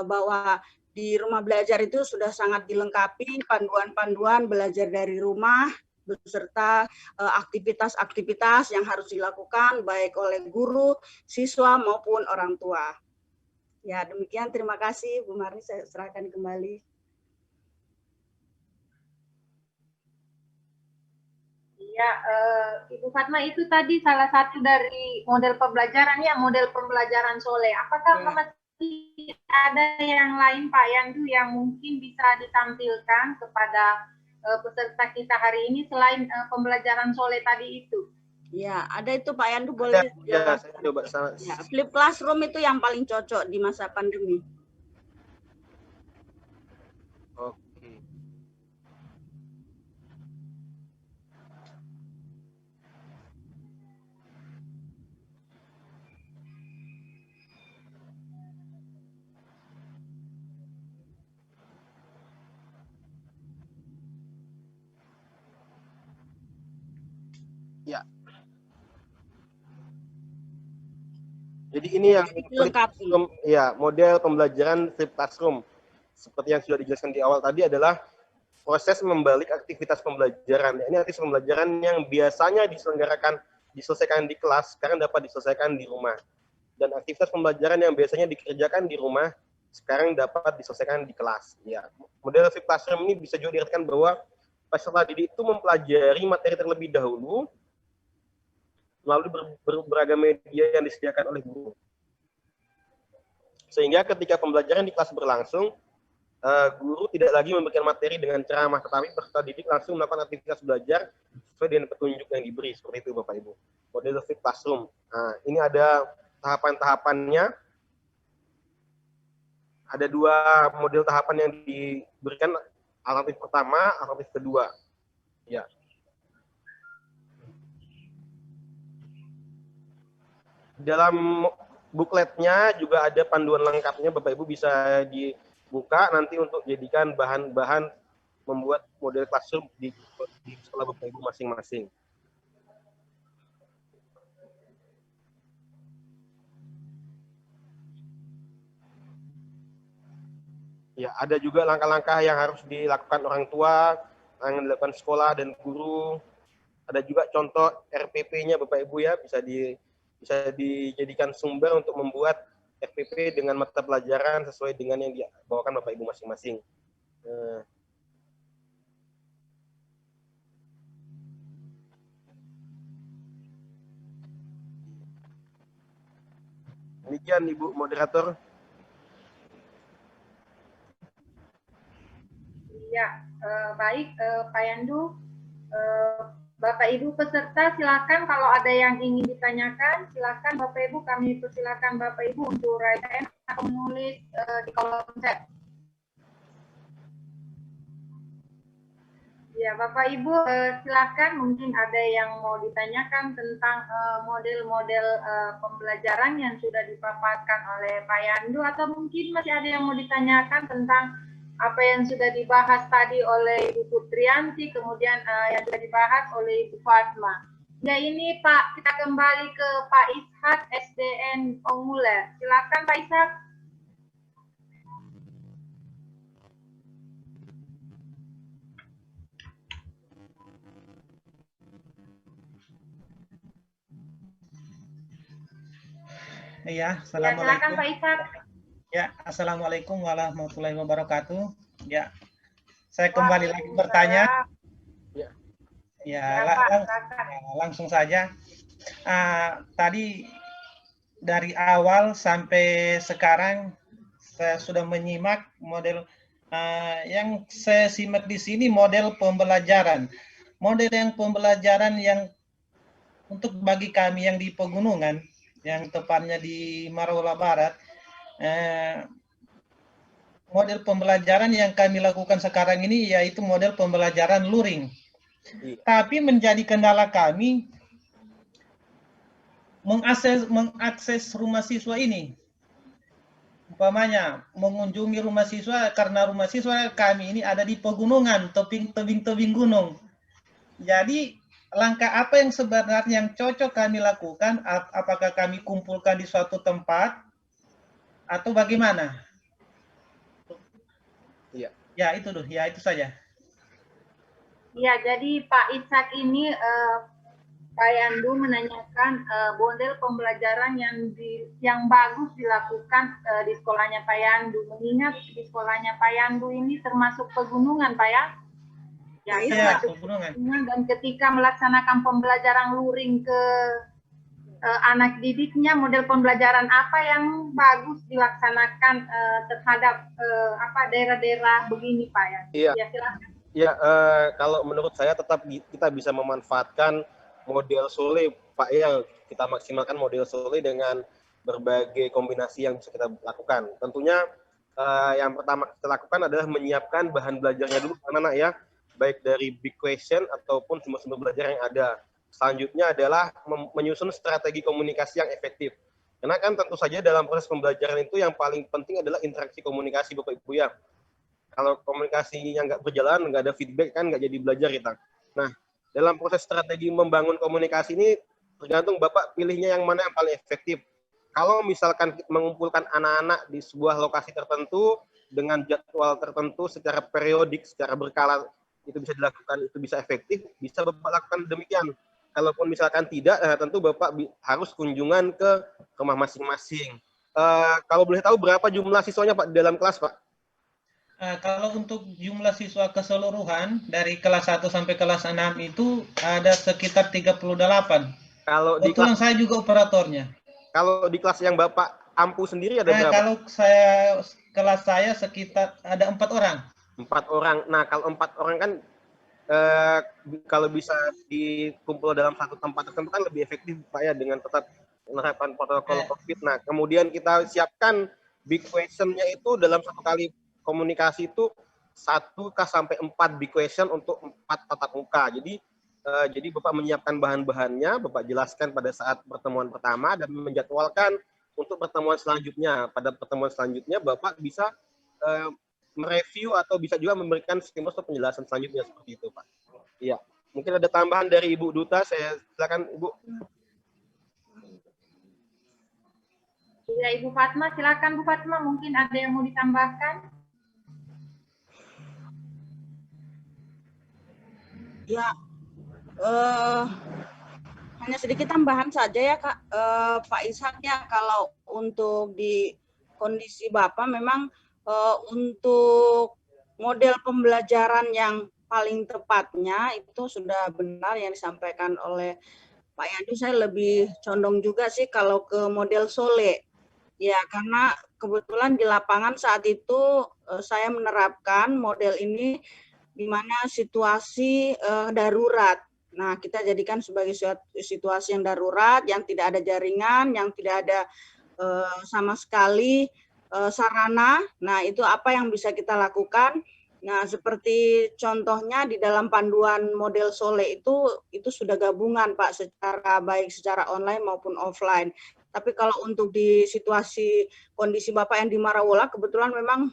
bahwa di rumah belajar itu sudah sangat dilengkapi panduan-panduan belajar dari rumah beserta aktivitas-aktivitas yang harus dilakukan baik oleh guru, siswa maupun orang tua. Ya, demikian, terima kasih Bu Marni, saya serahkan kembali. Ya, Ibu Fatma, itu tadi salah satu dari model pembelajaran ya, model pembelajaran Solek. Apakah masih ada yang lain Pak Yandu yang mungkin bisa ditampilkan kepada peserta kita hari ini selain pembelajaran Solek tadi itu? Ya, ada itu Pak Yandu, boleh. Ya, saya coba sana. Ya, flip classroom itu yang paling cocok di masa pandemi. Oke. Ya. Jadi ini yang ya, model pembelajaran flip classroom. Seperti yang sudah dijelaskan di awal tadi adalah proses membalik aktivitas pembelajaran. Ini aktivitas pembelajaran yang biasanya diselesaikan di kelas, sekarang dapat diselesaikan di rumah. Dan aktivitas pembelajaran yang biasanya dikerjakan di rumah, sekarang dapat diselesaikan di kelas. Ya, model flip classroom ini bisa juga diartikan bahwa peserta didik itu mempelajari materi terlebih dahulu melalui beragam media yang disediakan oleh guru. Sehingga ketika pembelajaran di kelas berlangsung, guru tidak lagi memberikan materi dengan ceramah, tetapi peserta didik langsung melakukan aktivitas belajar sesuai dengan petunjuk yang diberi. Seperti itu Bapak Ibu. Model flip classroom. Nah, ini ada tahapan-tahapannya. Ada 2 model tahapan yang diberikan, alternatif pertama, alternatif kedua. Ya. Dalam bukletnya juga ada panduan lengkapnya, Bapak Ibu bisa dibuka nanti untuk jadikan bahan-bahan membuat model classroom di sekolah Bapak Ibu masing-masing. Ya, ada juga langkah-langkah yang harus dilakukan orang tua, yang dilakukan sekolah dan guru. Ada juga contoh RPP-nya Bapak Ibu ya, bisa dijadikan sumber untuk membuat RPP dengan mata pelajaran sesuai dengan yang dibawakan Bapak Ibu masing-masing. Demikian Ibu Moderator. Ya, baik Pak Yandu. Bapak Ibu peserta silakan kalau ada yang ingin ditanyakan, silakan Bapak Ibu, kami persilakan Bapak Ibu untuk raise hand atau menulis di kolom chat. Ya, Bapak Ibu silakan, mungkin ada yang mau ditanyakan tentang model-model pembelajaran yang sudah dipaparkan oleh Pak Yandu, atau mungkin masih ada yang mau ditanyakan tentang apa yang sudah dibahas tadi oleh Ibu Putrianti, kemudian yang sudah dibahas oleh Ibu Fatma. Ya, ini Pak, kita kembali ke Pak Ishak, SDN Onguler. Silakan Pak Ishak. Iya, Ya, silakan assalamualaikum. Pak Ishak. Ya, assalamualaikum warahmatullahi wabarakatuh. Ya, saya kembali lagi bertanya. Ya, Ya, Ya, Pak, silakan. langsung saja. Tadi dari awal sampai sekarang saya sudah menyimak model yang saya simak di sini model pembelajaran. Model yang pembelajaran yang untuk bagi kami yang di pegunungan, yang tepatnya di Marola Barat, model pembelajaran yang kami lakukan sekarang ini yaitu model pembelajaran luring. Tapi menjadi kendala kami mengakses rumah siswa ini. Umpamanya mengunjungi rumah siswa karena rumah siswa kami ini ada di pegunungan, tebing-tebing gunung. Jadi langkah apa yang sebenarnya yang cocok kami lakukan? Apakah kami kumpulkan di suatu tempat atau bagaimana? iya. Ya itu tuh, ya itu saja. Ya, jadi Pak Ishak ini Pak Yandu menanyakan model pembelajaran yang bagus dilakukan di sekolahnya Pak Yandu. Mengingat di sekolahnya Pak Yandu ini termasuk pegunungan, Pak ya? Ya, termasuk pegunungan. Dan ketika melaksanakan pembelajaran luring ke anak didiknya, model pembelajaran apa yang bagus dilaksanakan terhadap daerah-daerah begini, Pak ya? Iya. Ya, silakan. Ya, kalau menurut saya tetap kita bisa memanfaatkan model Sole, Pak ya. Kita maksimalkan model Sole dengan berbagai kombinasi yang bisa kita lakukan. Tentunya yang pertama kita lakukan adalah menyiapkan bahan belajarnya dulu, anak-anak ya, baik dari big question ataupun sumber-sumber belajar yang ada. Selanjutnya adalah menyusun strategi komunikasi yang efektif. Karena kan tentu saja dalam proses pembelajaran itu yang paling penting adalah interaksi komunikasi, Bapak Ibu ya. Kalau komunikasinya nggak berjalan, nggak ada feedback kan nggak jadi belajar kita. Nah, dalam proses strategi membangun komunikasi ini tergantung Bapak pilihnya yang mana yang paling efektif. Kalau misalkan mengumpulkan anak-anak di sebuah lokasi tertentu dengan jadwal tertentu secara periodik, secara berkala itu bisa dilakukan, itu bisa efektif, bisa Bapak lakukan demikian. Kalaupun misalkan tidak, tentu Bapak harus kunjungan ke rumah masing-masing. Kalau boleh tahu berapa jumlah siswanya Pak di dalam kelas, Pak? Kalau untuk jumlah siswa keseluruhan dari kelas 1 sampai kelas 6 itu ada sekitar 38. Kalau di kebetulan saya juga operatornya. Kalau di kelas yang Bapak ampu sendiri ada berapa? Kalau kelas saya sekitar ada 4 orang. 4 orang. Nah, kalau 4 orang kan kalau bisa dikumpul dalam satu tempat tertentu kan lebih efektif Pak ya, dengan tetap menerapkan protokol COVID. Nah, kemudian kita siapkan big question-nya itu dalam satu kali komunikasi itu 1 sampai 4 big question untuk 4 tatap muka. Jadi Bapak menyiapkan bahan-bahannya, Bapak jelaskan pada saat pertemuan pertama dan menjadwalkan untuk pertemuan selanjutnya. Pada pertemuan selanjutnya Bapak bisa mereview atau bisa juga memberikan stimulus atau penjelasan selanjutnya seperti itu, Pak. Iya. Mungkin ada tambahan dari Ibu Duta, saya silakan Ibu. Ya, Ibu Fatma, silakan Bu Fatma, mungkin ada yang mau ditambahkan? Ya, hanya sedikit tambahan saja ya Kak, Pak Ishak ya, kalau untuk di kondisi Bapak memang untuk model pembelajaran yang paling tepatnya itu sudah benar yang disampaikan oleh Pak Yandu. Saya lebih condong juga sih kalau ke model Sole. Ya, karena kebetulan di lapangan saat itu saya menerapkan model ini di mana situasi darurat. Nah, kita jadikan sebagai situasi yang darurat, yang tidak ada jaringan, yang tidak ada sama sekali sarana. Nah, itu apa yang bisa kita lakukan? Nah, seperti contohnya di dalam panduan model Sole itu sudah gabungan Pak, secara baik secara online maupun offline. Tapi kalau untuk di situasi kondisi Bapak yang di Marawola, kebetulan memang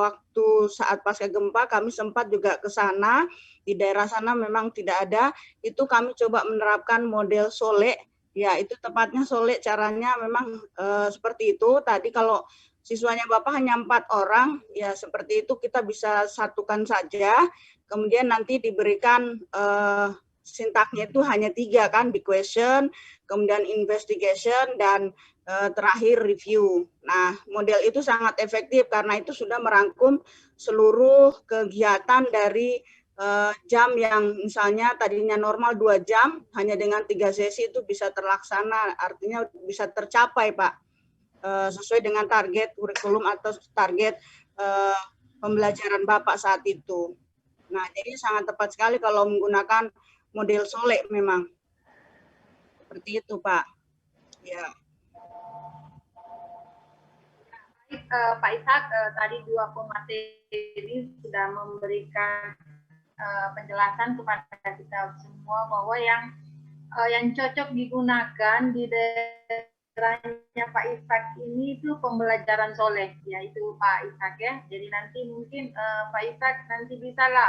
waktu saat pasca gempa kami sempat juga ke sana, di daerah sana memang tidak ada, itu kami coba menerapkan model Sole, ya itu tepatnya Sole caranya memang seperti itu. Tadi kalau siswanya Bapak hanya 4 orang, ya seperti itu kita bisa satukan saja, kemudian nanti diberikan sintaknya itu hanya 3 kan, big question, kemudian investigation, dan terakhir review. Nah, model itu sangat efektif karena itu sudah merangkum seluruh kegiatan dari jam yang misalnya tadinya normal 2 jam, hanya dengan 3 sesi itu bisa terlaksana, artinya bisa tercapai, Pak, sesuai dengan target kurikulum atau target pembelajaran Bapak saat itu. Nah, jadi sangat tepat sekali kalau menggunakan model Solek memang. Seperti itu, Pak. Ya. Pak Ishak, tadi 2 pemateri sudah memberikan penjelasan kepada kita semua bahwa yang cocok digunakan di daerahnya Pak Ishak ini itu pembelajaran soleh, yaitu Pak Ishak ya. Jadi nanti mungkin Pak Ishak nanti bisalah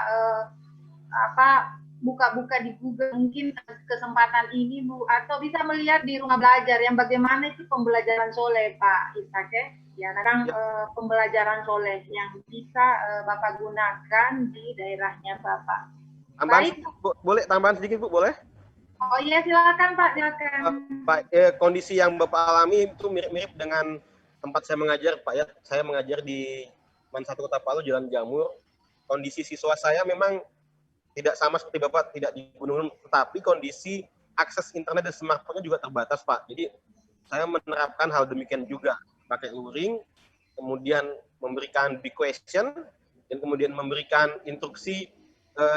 buka-buka di Google mungkin kesempatan ini Bu, atau bisa melihat di rumah belajar yang bagaimana itu pembelajaran soleh Pak Ishak ya. Ya, tentang pembelajaran soleh yang bisa Bapak gunakan di daerahnya Bapak. Tambahan, Bu, boleh tambahan sedikit Bu, boleh? Oh iya, silakan Pak, silakan. Pak, kondisi yang Bapak alami itu mirip-mirip dengan tempat saya mengajar Pak ya. Saya mengajar di Mansatu Kota Palu, Jalan Jamur. Kondisi siswa saya memang tidak sama seperti Bapak, tidak di gunung, tetapi kondisi akses internet dan smartphone-nya juga terbatas Pak. Jadi saya menerapkan hal demikian juga. Pakai luring, kemudian memberikan big question, dan kemudian memberikan instruksi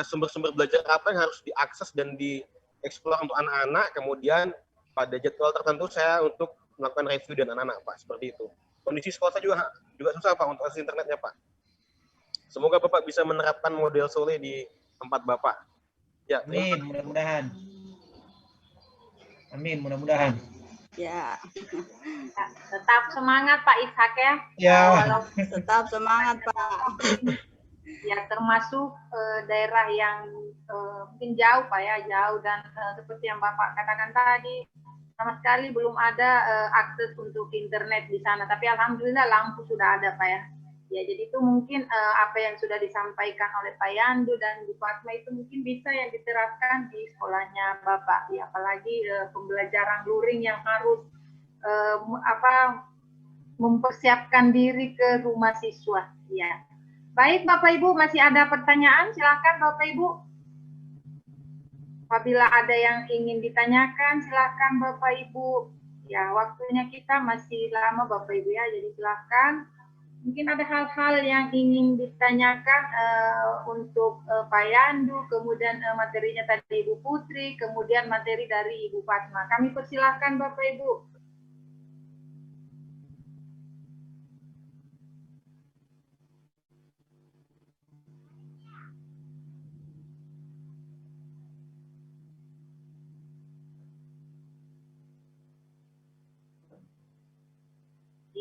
sumber-sumber belajar apa yang harus diakses dan dieksplor untuk anak-anak, kemudian pada jadwal tertentu saya untuk melakukan review dan anak-anak, Pak, seperti itu. Kondisi sekolah saya juga susah, Pak, untuk akses internetnya, Pak. Semoga Bapak bisa menerapkan model Soleh di tempat Bapak. Ya, amin, mudah-mudahan. Amin, mudah-mudahan. Ya. Tetap semangat Pak Ishak ya. Ya. Tetap semangat Pak. Ya, termasuk daerah yang mungkin jauh Pak ya, jauh, dan seperti yang Bapak katakan tadi, sama sekali belum ada akses untuk internet di sana. Tapi alhamdulillah lampu sudah ada Pak ya. Ya, jadi itu mungkin apa yang sudah disampaikan oleh Pak Yandu dan Bu Fatma itu mungkin bisa yang diterapkan di sekolahnya Bapak. Ya, apalagi pembelajaran luring yang harus mempersiapkan diri ke rumah siswa. Ya. Baik Bapak Ibu, masih ada pertanyaan? Silakan Bapak Ibu. Apabila ada yang ingin ditanyakan, silakan Bapak Ibu. Ya, waktunya kita masih lama Bapak Ibu ya, jadi silakan. Mungkin ada hal-hal yang ingin ditanyakan untuk Pak Yandu, kemudian materinya tadi Ibu Putri, kemudian materi dari Ibu Fatma. Kami persilahkan Bapak Ibu.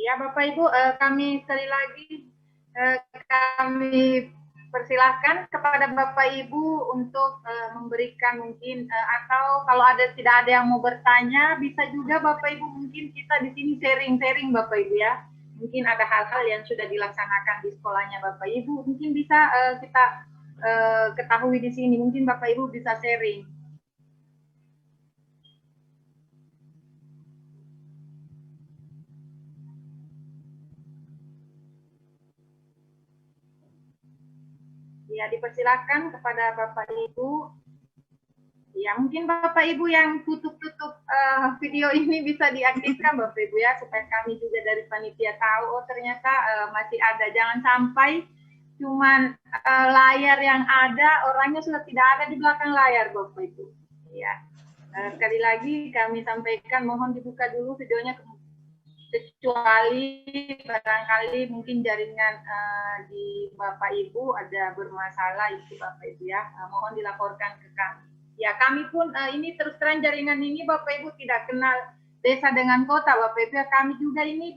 Ya Bapak Ibu, kami sekali lagi kami persilahkan kepada Bapak Ibu untuk memberikan mungkin atau kalau tidak ada yang mau bertanya, bisa juga Bapak Ibu mungkin kita di sini sharing-sharing Bapak Ibu ya. Mungkin ada hal-hal yang sudah dilaksanakan di sekolahnya Bapak Ibu, mungkin bisa kita ketahui di sini, mungkin Bapak Ibu bisa sharing. Ya, dipersilakan kepada Bapak Ibu. Ya, mungkin Bapak Ibu yang tutup-tutup video ini bisa diaktifkan Bapak Ibu ya, supaya kami juga dari panitia tahu, oh ternyata masih ada. Jangan sampai cuman layar yang ada, orangnya sudah tidak ada di belakang layar Bapak Ibu. Ya, sekali lagi kami sampaikan, mohon dibuka dulu videonya, kecuali barangkali mungkin jaringan di Bapak Ibu ada bermasalah itu Bapak Ibu ya, mohon dilaporkan ke kami. Ya, kami pun ini terus terang jaringan ini Bapak Ibu tidak kenal desa dengan kota Bapak Ibu ya. Kami juga ini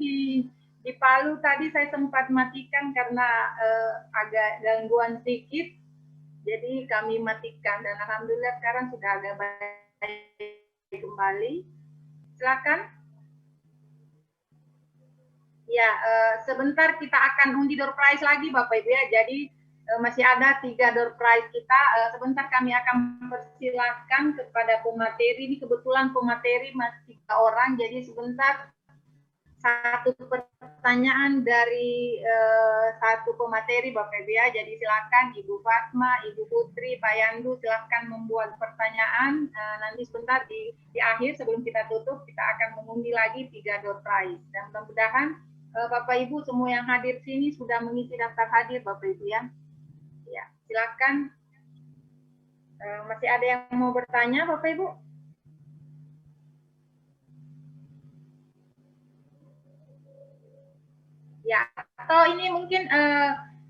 di Palu tadi saya sempat matikan karena agak gangguan sedikit, jadi kami matikan dan alhamdulillah sekarang sudah agak baik kembali. Silakan. Ya, sebentar kita akan undi door prize lagi Bapak Ibu ya. Jadi masih ada 3 door prize kita. Sebentar kami akan persilahkan kepada pemateri. Ini kebetulan pemateri masih 3 orang. Jadi sebentar satu pertanyaan dari satu pemateri Bapak Ibu ya. Jadi silakan Ibu Fatma, Ibu Putri, Pak Yandu silakan membuat pertanyaan. Nanti sebentar di akhir sebelum kita tutup kita akan mengundi lagi 3 door prize. Dan mudah-mudahan Bapak Ibu semua yang hadir sini sudah mengisi daftar hadir Bapak Ibu ya. Ya, silakan. Masih ada yang mau bertanya Bapak Ibu? Ya, atau ini mungkin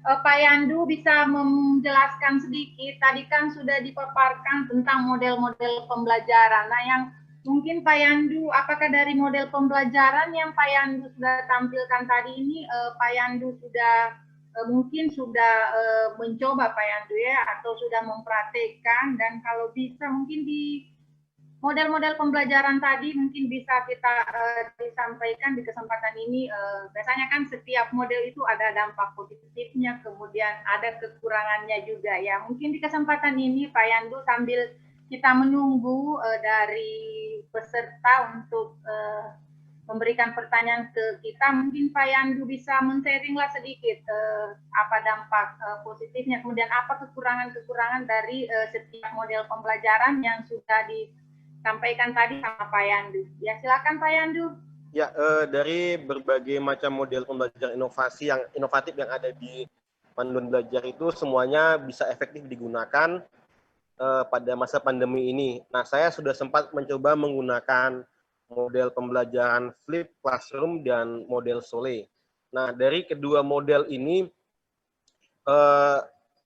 Pak Yandu bisa menjelaskan sedikit. Tadi kan sudah dipaparkan tentang model-model pembelajaran. Nah, yang mungkin Pak Yandu, apakah dari model pembelajaran yang Pak Yandu sudah tampilkan tadi ini, Pak Yandu sudah mungkin sudah mencoba Pak Yandu ya, atau sudah mempraktekkan, dan kalau bisa mungkin di model-model pembelajaran tadi mungkin bisa kita disampaikan di kesempatan ini. Biasanya kan setiap model itu ada dampak positifnya, kemudian ada kekurangannya juga ya. Mungkin di kesempatan ini Pak Yandu sambil kita menunggu dari peserta untuk memberikan pertanyaan ke kita, mungkin Pak Yandu bisa men-sharinglah sedikit apa dampak positifnya, kemudian apa kekurangan-kekurangan dari setiap model pembelajaran yang sudah disampaikan tadi sama Pak Yandu. Ya, silakan Pak Yandu. Ya, dari berbagai macam model pembelajaran inovatif yang ada di panduan belajar itu semuanya bisa efektif digunakan pada masa pandemi ini. Nah, saya sudah sempat mencoba menggunakan model pembelajaran Flip Classroom dan model Sole. Nah, dari kedua model ini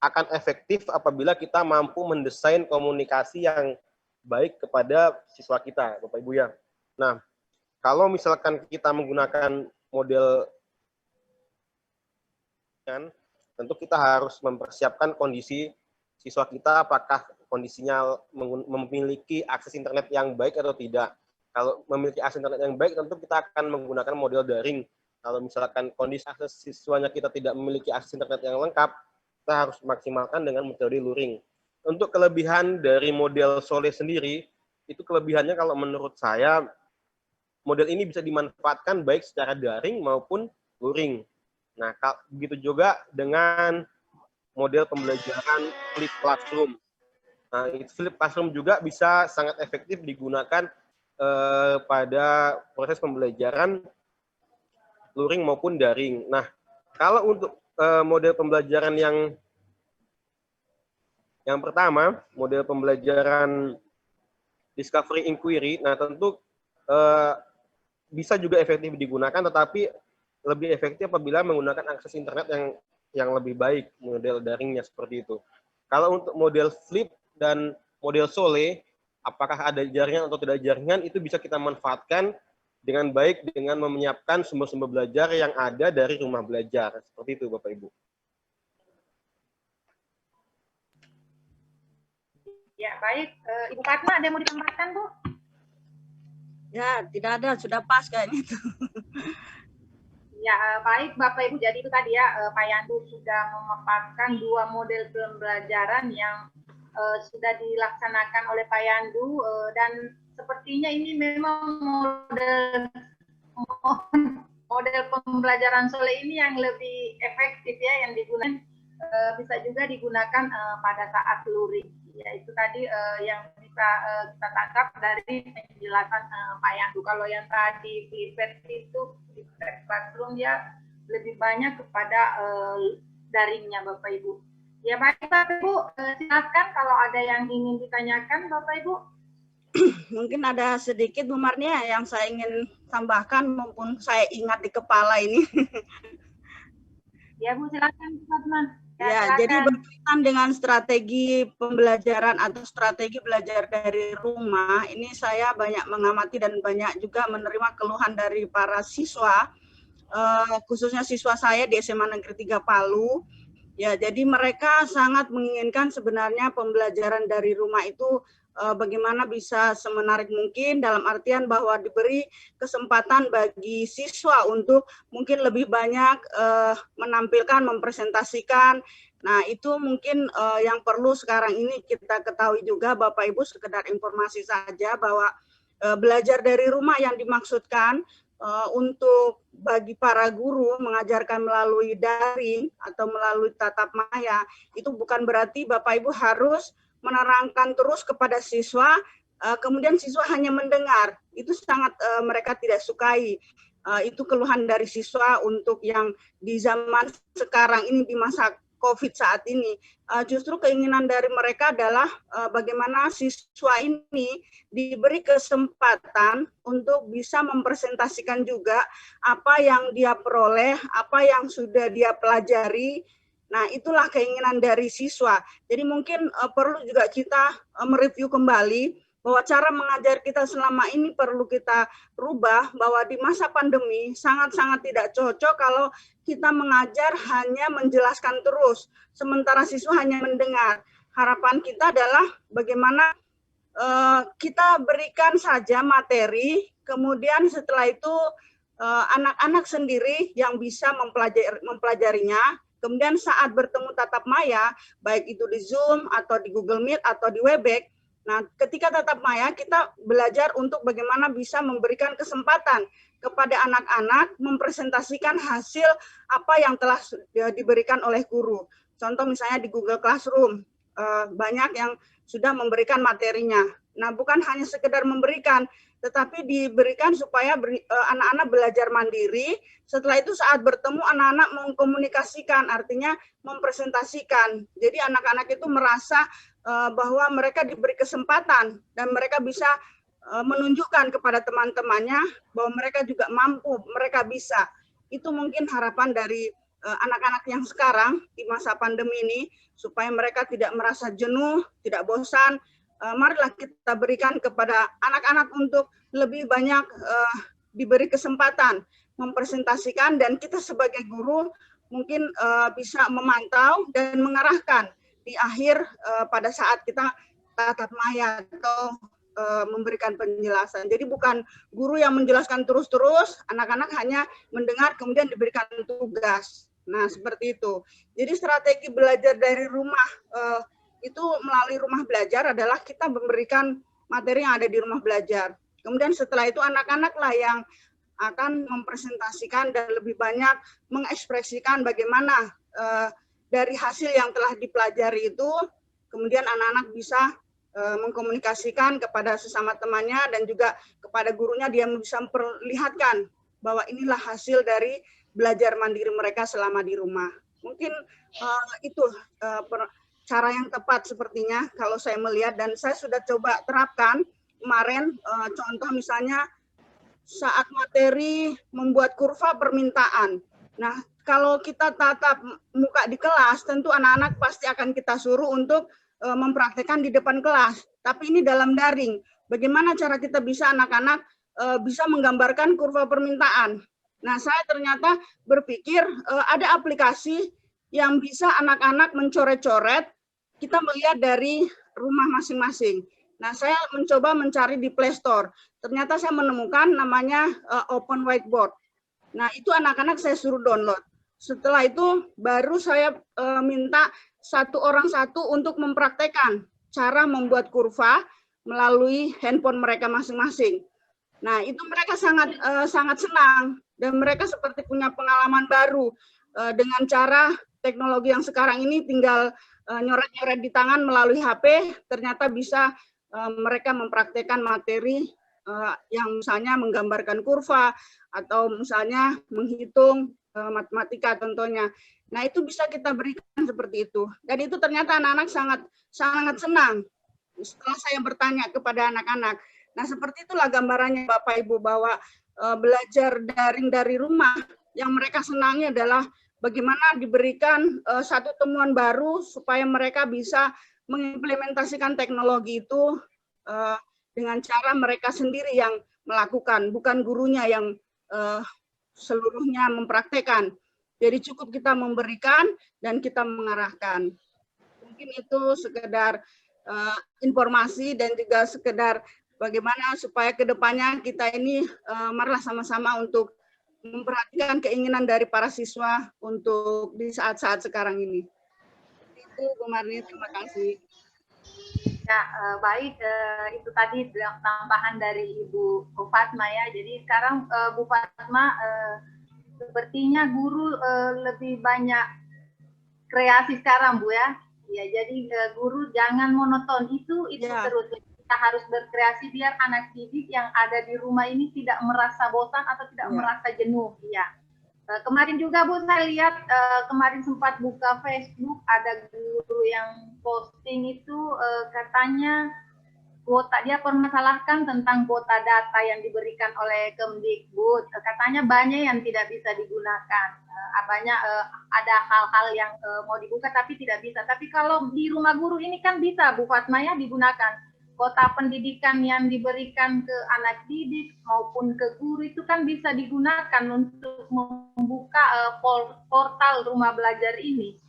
akan efektif apabila kita mampu mendesain komunikasi yang baik kepada siswa kita, Bapak Ibu ya. Nah, kalau misalkan kita menggunakan model, tentu kita harus mempersiapkan kondisi siswa kita, apakah kondisinya memiliki akses internet yang baik atau tidak. Kalau memiliki akses internet yang baik, tentu kita akan menggunakan model daring. Kalau misalkan kondisi akses siswanya kita tidak memiliki akses internet yang lengkap, kita harus maksimalkan dengan metode luring. Untuk kelebihan dari model Sole sendiri, itu kelebihannya kalau menurut saya, model ini bisa dimanfaatkan baik secara daring maupun luring. Nah, begitu juga dengan model pembelajaran Flip Classroom. Nah, Flip Classroom juga bisa sangat efektif digunakan pada proses pembelajaran luring maupun daring. Nah, kalau untuk model pembelajaran yang pertama, model pembelajaran Discovery Inquiry, nah tentu bisa juga efektif digunakan, tetapi lebih efektif apabila menggunakan akses internet yang lebih baik, model daringnya seperti itu. Kalau untuk model Flip dan model Sole, apakah ada jaringan atau tidak jaringan, itu bisa kita manfaatkan dengan baik dengan menyiapkan sumber-sumber belajar yang ada dari rumah belajar. Seperti itu, Bapak Ibu. Ya, baik. Ibu Fatma, ada yang mau ditambahkan, Bu? Ya, tidak ada, sudah pas kayaknya itu. Ya, baik Bapak Ibu. Jadi itu tadi ya, Pak Yandu sudah memaparkan 2 model pembelajaran yang sudah dilaksanakan oleh Pak Yandu, dan sepertinya ini memang model pembelajaran Sole ini yang lebih efektif ya, yang digunakan bisa juga digunakan pada saat luring. Ya, itu tadi yang bisa kita tangkap dari penjelasan Pak Yandu. Kalau yang tadi Flipet itu Flip Classroom ya lebih banyak kepada daringnya Bapak Ibu. Ya, baik Bapak Ibu, silakan kalau ada yang ingin ditanyakan Bapak Ibu. Mungkin ada sedikit Bu Marnia yang saya ingin tambahkan maupun saya ingat di kepala ini. Ya Bu, silakan Bu Fatma. Ya, jadi berkaitan dengan strategi pembelajaran atau strategi belajar dari rumah, ini saya banyak mengamati dan banyak juga menerima keluhan dari para siswa, khususnya siswa saya di SMA Negeri 3 Palu. Ya, jadi mereka sangat menginginkan sebenarnya pembelajaran dari rumah itu bagaimana bisa semenarik mungkin, dalam artian bahwa diberi kesempatan bagi siswa untuk mungkin lebih banyak menampilkan, mempresentasikan. Nah, itu mungkin yang perlu sekarang ini kita ketahui juga Bapak Ibu, sekedar informasi saja bahwa belajar dari rumah yang dimaksudkan untuk bagi para guru mengajarkan melalui daring atau melalui tatap maya, itu bukan berarti Bapak Ibu harus menerangkan terus kepada siswa, kemudian siswa hanya mendengar. Itu sangat mereka tidak sukai. Itu keluhan dari siswa untuk yang di zaman sekarang ini, di masa COVID saat ini. Justru keinginan dari mereka adalah bagaimana siswa ini diberi kesempatan untuk bisa mempresentasikan juga apa yang dia peroleh, apa yang sudah dia pelajari. Nah, itulah keinginan dari siswa. Jadi mungkin perlu juga kita mereview kembali bahwa cara mengajar kita selama ini perlu kita rubah, bahwa di masa pandemi sangat-sangat tidak cocok kalau kita mengajar hanya menjelaskan terus, sementara siswa hanya mendengar. Harapan kita adalah bagaimana kita berikan saja materi, kemudian setelah itu anak-anak sendiri yang bisa mempelajarinya. Kemudian saat bertemu tatap maya, baik itu di Zoom atau di Google Meet atau di Webex, nah, ketika tatap maya kita belajar untuk bagaimana bisa memberikan kesempatan kepada anak-anak mempresentasikan hasil apa yang telah diberikan oleh guru. Contoh misalnya di Google Classroom, banyak yang sudah memberikan materinya. Nah, bukan hanya sekedar memberikan, tetapi diberikan supaya anak-anak belajar mandiri. Setelah itu saat bertemu anak-anak mengkomunikasikan, artinya mempresentasikan. Jadi anak-anak itu merasa bahwa mereka diberi kesempatan dan mereka bisa menunjukkan kepada teman-temannya bahwa mereka juga mampu, mereka bisa. Itu mungkin harapan dari anak-anak yang sekarang di masa pandemi ini, supaya mereka tidak merasa jenuh, tidak bosan. Marilah kita berikan kepada anak-anak untuk lebih banyak diberi kesempatan mempresentasikan, dan kita sebagai guru mungkin bisa memantau dan mengarahkan di akhir pada saat kita tatap maya atau memberikan penjelasan. Jadi bukan guru yang menjelaskan terus-terus, anak-anak hanya mendengar kemudian diberikan tugas. Nah, seperti itu. Jadi strategi belajar dari rumah itu melalui rumah belajar adalah kita memberikan materi yang ada di rumah belajar. Kemudian setelah itu anak-anaklah yang akan mempresentasikan dan lebih banyak mengekspresikan bagaimana dari hasil yang telah dipelajari itu, kemudian anak-anak bisa mengkomunikasikan kepada sesama temannya dan juga kepada gurunya, dia bisa memperlihatkan bahwa inilah hasil dari belajar mandiri mereka selama di rumah. Mungkin itu cara yang tepat sepertinya kalau saya melihat, dan saya sudah coba terapkan kemarin. Contoh misalnya saat materi membuat kurva permintaan. Nah, kalau kita tatap muka di kelas, tentu anak-anak pasti akan kita suruh untuk mempraktekkan di depan kelas. Tapi ini dalam daring. Bagaimana cara kita bisa anak-anak bisa menggambarkan kurva permintaan? Nah, saya ternyata berpikir ada aplikasi yang bisa anak-anak mencoret-coret, kita melihat dari rumah masing-masing. Nah, saya mencoba mencari di Play Store. Ternyata saya menemukan namanya Open Whiteboard. Nah, itu anak-anak saya suruh download. Setelah itu baru saya minta satu orang satu untuk mempraktekkan cara membuat kurva melalui handphone mereka masing-masing. Nah, itu mereka sangat senang dan mereka seperti punya pengalaman baru dengan cara teknologi yang sekarang ini, tinggal nyoret-nyoret di tangan melalui HP, ternyata bisa mereka mempraktekkan materi yang misalnya menggambarkan kurva atau misalnya menghitung matematika contohnya. Nah, itu bisa kita berikan seperti itu. Dan itu ternyata anak-anak sangat senang setelah saya bertanya kepada anak-anak. Nah, seperti itulah gambarannya Bapak Ibu, bahwa belajar daring dari rumah yang mereka senangi adalah bagaimana diberikan satu temuan baru supaya mereka bisa mengimplementasikan teknologi itu dengan cara mereka sendiri yang melakukan, bukan gurunya yang seluruhnya mempraktekkan. Jadi cukup kita memberikan dan kita mengarahkan. Mungkin itu sekedar informasi dan juga sekedar bagaimana supaya kedepannya kita ini marilah sama-sama untuk memperhatikan keinginan dari para siswa untuk di saat-saat sekarang ini. Itu Bu Marni, terima kasih. Ya, baik, itu tadi tambahan dari Ibu Fatma ya. Jadi sekarang Bu Fatma, sepertinya guru lebih banyak kreasi sekarang Bu ya. Ya, jadi guru jangan monoton itu Ya. terus. Kita harus berkreasi biar anak didik yang ada di rumah ini tidak merasa bosan atau tidak merasa jenuh. Ya. Kemarin juga Bu saya lihat kemarin sempat buka Facebook ada guru yang posting itu katanya kuota, dia permasalahkan tentang kuota data yang diberikan oleh Kemdikbud. Katanya banyak yang tidak bisa digunakan. Banyak ada hal-hal yang mau dibuka tapi tidak bisa. Tapi kalau di rumah guru ini kan bisa Bu Fatma ya digunakan. Kuota pendidikan yang diberikan ke anak didik maupun ke guru itu kan bisa digunakan untuk membuka portal rumah belajar ini.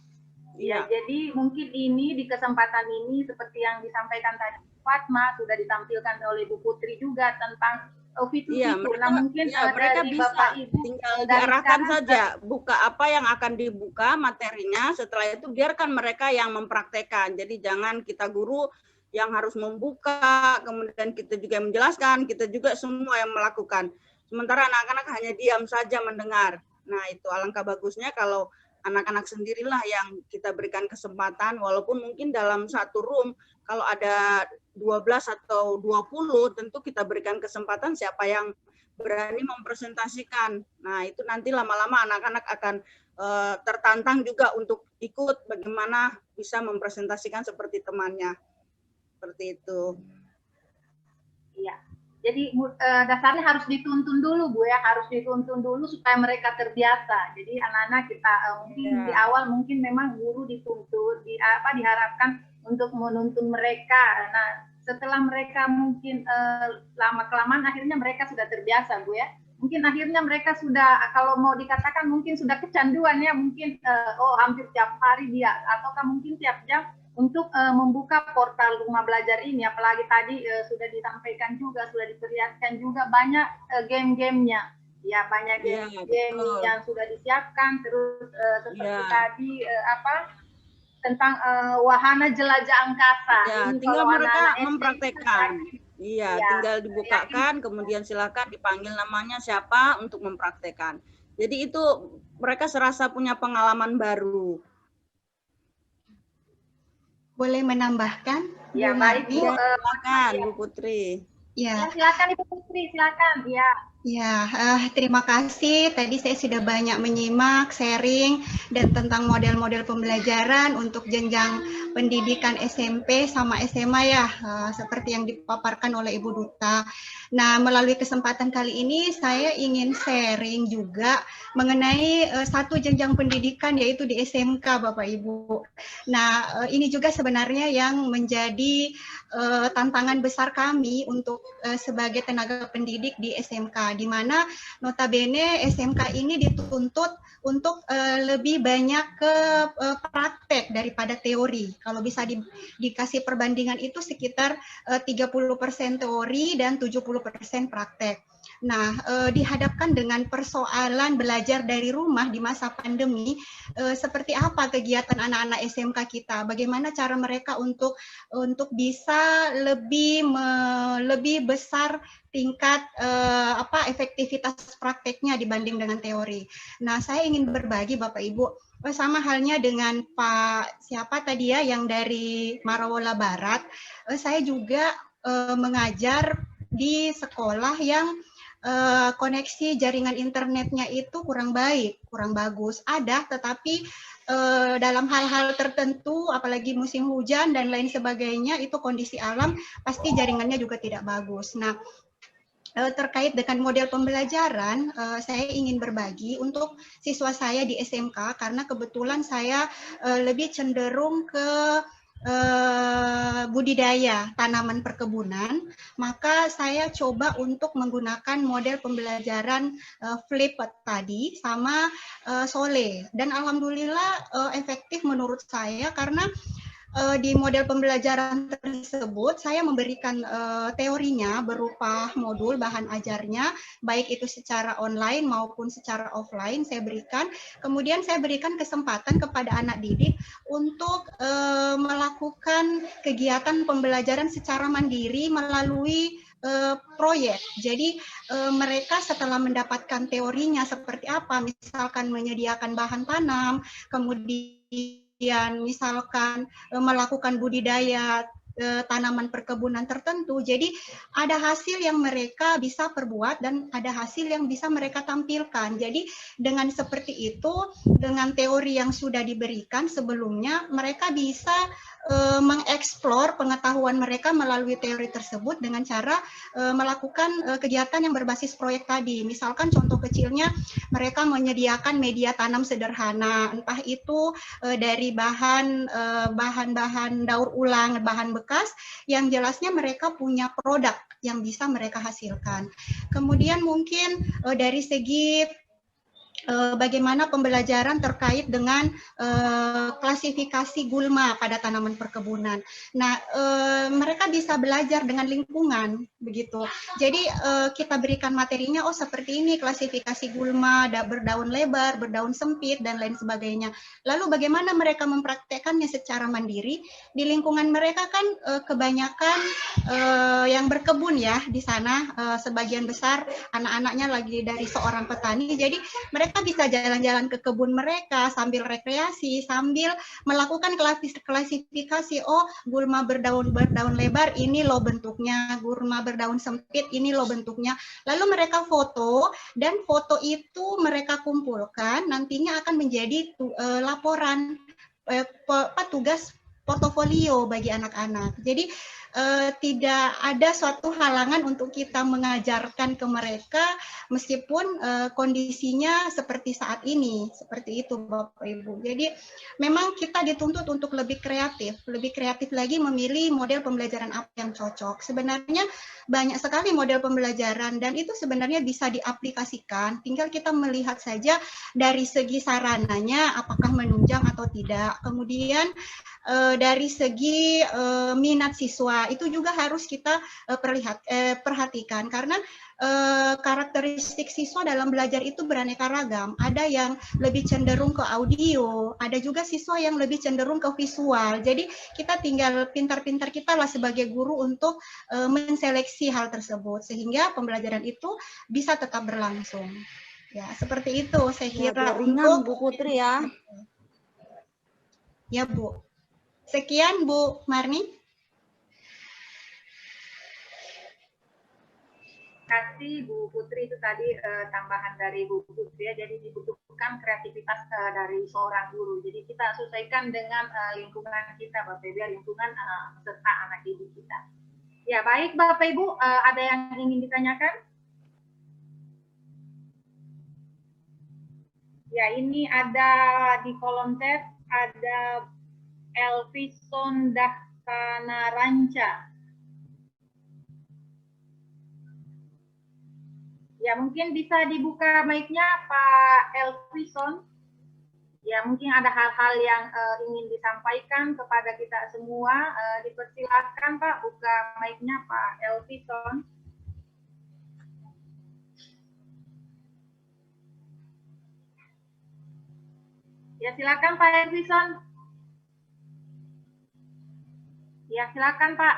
Ya, jadi mungkin ini di kesempatan ini seperti yang disampaikan tadi Fatma sudah ditampilkan oleh Bu Putri juga tentang fitur-fitur. Nah, mungkin mereka dari bisa Bapak Ibu tinggal diarahkan saja buka apa yang akan dibuka materinya, setelah itu biarkan mereka yang mempraktekkan. Jadi jangan kita guru yang harus membuka, kemudian kita juga menjelaskan, kita juga semua yang melakukan. Sementara anak-anak hanya diam saja mendengar. Nah, itu alangkah bagusnya kalau anak-anak sendirilah yang kita berikan kesempatan, walaupun mungkin dalam satu room, kalau ada 12 atau 20, tentu kita berikan kesempatan siapa yang berani mempresentasikan. Nah, itu nanti lama-lama anak-anak akan tertantang juga untuk ikut bagaimana bisa mempresentasikan seperti temannya. Seperti itu. Iya. Jadi dasarnya harus dituntun dulu Bu ya, harus dituntun dulu supaya mereka terbiasa. Jadi anak-anak kita mungkin di awal mungkin memang guru dituntun, diharapkan untuk menuntun mereka. Nah, setelah mereka mungkin lama-kelamaan akhirnya mereka sudah terbiasa Bu ya. Mungkin akhirnya mereka sudah, kalau mau dikatakan mungkin sudah kecanduan ya, mungkin hampir tiap hari dia, ataukah mungkin tiap jam untuk membuka portal rumah belajar ini, apalagi tadi sudah disampaikan juga, sudah diperlihatkan juga banyak game-gamenya, ya banyak game yang sudah disiapkan, terus seperti tadi tentang wahana jelajah angkasa. Ya, ini tinggal mereka mempraktekkan. Iya, tinggal dibukakan, kemudian silakan dipanggil namanya siapa untuk mempraktekkan. Jadi itu mereka serasa punya pengalaman baru. Boleh menambahkan? Ya, baik Bu. Silakan Bu Putri. Ya, silakan Ibu Putri, silakan. Ya. Ya, terima kasih. Tadi saya sudah banyak menyimak, sharing, dan tentang model-model pembelajaran untuk jenjang pendidikan SMP sama SMA ya, seperti yang dipaparkan oleh Ibu Duta. Nah, melalui kesempatan kali ini saya ingin sharing juga mengenai satu jenjang pendidikan yaitu di SMK Bapak Ibu. Nah, ini juga sebenarnya yang menjadi tantangan besar kami untuk sebagai tenaga pendidik di SMK, di mana notabene SMK ini dituntut untuk lebih banyak ke praktek daripada teori. Kalau bisa dikasih perbandingan itu sekitar 30% teori dan 70% praktek. Nah, dihadapkan dengan persoalan belajar dari rumah di masa pandemi, seperti apa kegiatan anak-anak SMK kita? Bagaimana cara mereka untuk bisa lebih besar tingkat efektivitas prakteknya dibanding dengan teori. Nah, saya ingin berbagi Bapak Ibu, sama halnya dengan Pak siapa tadi ya yang dari Marawola Barat, saya juga mengajar di sekolah yang koneksi jaringan internetnya itu kurang baik, kurang bagus. Ada, tetapi dalam hal-hal tertentu, apalagi musim hujan dan lain sebagainya, itu kondisi alam, pasti jaringannya juga tidak bagus. Nah, terkait dengan model pembelajaran, saya ingin berbagi untuk siswa saya di SMK, karena kebetulan saya lebih cenderung ke budidaya tanaman perkebunan, maka saya coba untuk menggunakan model pembelajaran flip tadi sama Sole, dan alhamdulillah efektif menurut saya karena di model pembelajaran tersebut saya memberikan teorinya berupa modul bahan ajarnya, baik itu secara online maupun secara offline saya berikan. Kemudian saya berikan kesempatan kepada anak didik untuk melakukan kegiatan pembelajaran secara mandiri melalui proyek. Jadi mereka setelah mendapatkan teorinya seperti apa, misalkan menyediakan bahan tanam, kemudian misalkan melakukan budidaya tanaman perkebunan tertentu. Jadi ada hasil yang mereka bisa perbuat dan ada hasil yang bisa mereka tampilkan. Jadi dengan seperti itu, dengan teori yang sudah diberikan sebelumnya, mereka bisa mengeksplor pengetahuan mereka melalui teori tersebut dengan cara melakukan kegiatan yang berbasis proyek tadi. Misalkan contoh kecilnya mereka menyediakan media tanam sederhana, entah itu dari bahan-bahan daur ulang, bahan bekas, yang jelasnya mereka punya produk yang bisa mereka hasilkan. Kemudian mungkin dari segi bagaimana pembelajaran terkait dengan klasifikasi gulma pada tanaman perkebunan. Nah, mereka bisa belajar dengan lingkungan, begitu. Jadi kita berikan materinya, oh seperti ini klasifikasi gulma, berdaun lebar, berdaun sempit, dan lain sebagainya. Lalu bagaimana mereka mempraktekkannya secara mandiri? Di lingkungan mereka kan kebanyakan yang berkebun ya di sana, sebagian besar anak-anaknya lagi dari seorang petani, jadi mereka bisa jalan-jalan ke kebun mereka sambil rekreasi, sambil melakukan klasifikasi. Oh, gulma berdaun lebar ini loh bentuknya, gulma berdaun sempit ini loh bentuknya. Lalu mereka foto, dan foto itu mereka kumpulkan, nantinya akan menjadi laporan tugas portofolio bagi anak-anak. Jadi tidak ada suatu halangan untuk kita mengajarkan ke mereka meskipun kondisinya seperti saat ini, seperti itu Bapak Ibu. Jadi memang kita dituntut untuk lebih kreatif lagi memilih model pembelajaran apa yang cocok. Sebenarnya banyak sekali model pembelajaran dan itu sebenarnya bisa diaplikasikan, tinggal kita melihat saja dari segi sarananya apakah menunjang atau tidak. Kemudian dari segi minat siswa itu juga harus kita perhatikan, karena karakteristik siswa dalam belajar itu beraneka ragam. Ada yang lebih cenderung ke audio, ada juga siswa yang lebih cenderung ke visual. Jadi kita tinggal pintar-pintar kita lah sebagai guru untuk menseleksi hal tersebut sehingga pembelajaran itu bisa tetap berlangsung. Ya, seperti itu saya kira. Ringan Bu Putri ya. Ya Bu. Sekian Bu Marni. Terima kasih Bu Putri, itu tadi tambahan dari Bu Putri ya. Jadi dibutuhkan kreativitas dari seorang guru. Jadi kita sesuaikan dengan lingkungan kita Bapak Ibu, lingkungan serta anak didik kita. Ya baik Bapak Ibu, ada yang ingin ditanyakan? Ya ini ada di kolom chat ada Elvison Dahkanaranca. Ya mungkin bisa dibuka mic-nya Pak Elvison. Ya mungkin ada hal-hal yang ingin disampaikan kepada kita semua. Dipersilakan Pak, buka mic-nya Pak Elvison. Ya silakan Pak Elvison. Ya, silakan Pak.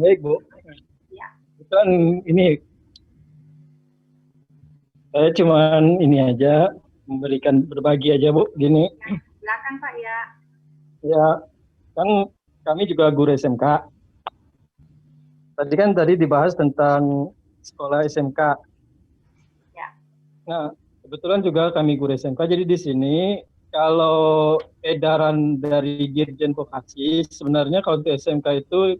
Baik Bu. Ya. Kan ini saya cuman ini aja memberikan berbagi aja Bu, gini. Ya, silakan Pak ya. Ya, kan kami juga guru SMK. Tadi dibahas tentang sekolah SMK. Ya. Nah, kebetulan juga kami guru SMK, jadi di sini kalau edaran dari Dirjen Vokasi, sebenarnya kalau di SMK itu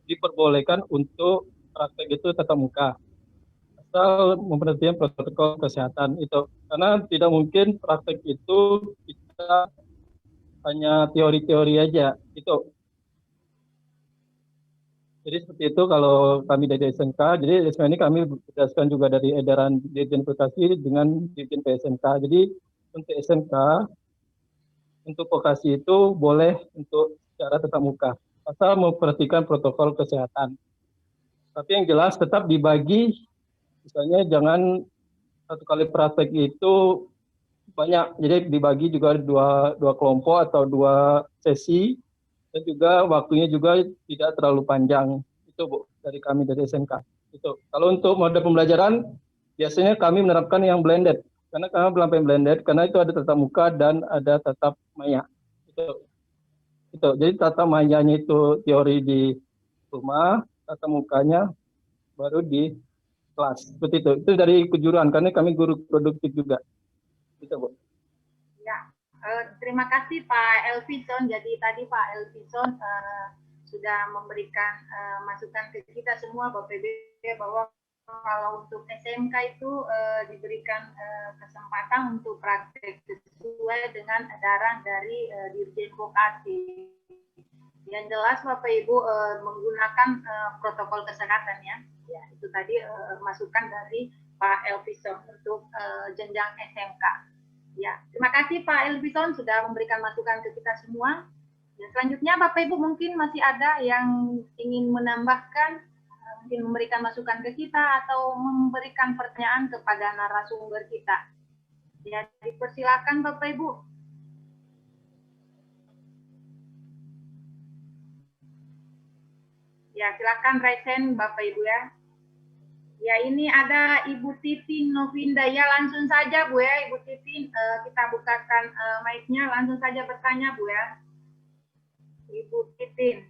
diperbolehkan untuk praktek itu tatap muka, asal memperhatikan protokol kesehatan itu. Karena tidak mungkin praktek itu kita hanya teori-teori aja, itu. Jadi seperti itu kalau kami dari SMK. Jadi SMK ini kami berdasarkan juga dari edaran Dirjen Vokasi dengan Dirjen PSMK. Jadi untuk SMK, untuk vokasi itu boleh untuk secara tatap muka, asal memperhatikan protokol kesehatan. Tapi yang jelas tetap dibagi, misalnya jangan satu kali praktek itu banyak, jadi dibagi juga dua kelompok atau 2 sesi, dan juga waktunya juga tidak terlalu panjang. Itu Bu, dari kami dari SMK. Itu. Kalau untuk mode pembelajaran, biasanya kami menerapkan yang blended. Karena kami menerapkan blended, karena itu ada tatap muka dan ada tatap maya. Itu. Jadi tatap mayanya itu teori di rumah, tatap mukanya baru di kelas. Seperti itu. Itu dari kejuruan, karena kami guru produktif juga. Itu Bu. Ya, terima kasih Pak Elvison. Jadi tadi Pak Elvison sudah memberikan masukan ke kita semua Bapak Ibu bahwa kalau untuk SMK itu diberikan kesempatan untuk praktek sesuai dengan edaran dari Dirjen Vokasi. Yang jelas Bapak Ibu menggunakan protokol kesehatan ya. Ya, itu tadi masukan dari Pak Elvison untuk jenjang SMK. Ya, terima kasih Pak Elvison sudah memberikan masukan ke kita semua. Dan selanjutnya Bapak Ibu mungkin masih ada yang ingin menambahkan, mungkin memberikan masukan ke kita atau memberikan pertanyaan kepada narasumber kita. Ya, dipersilakan Bapak Ibu. Ya, silakan raisen Bapak Ibu ya. Ya, ini ada Ibu Titin Novinda. Ya, langsung saja Bu ya, Ibu Titin. Kita bukakan mic-nya, langsung saja bertanya Bu ya. Ibu Titin.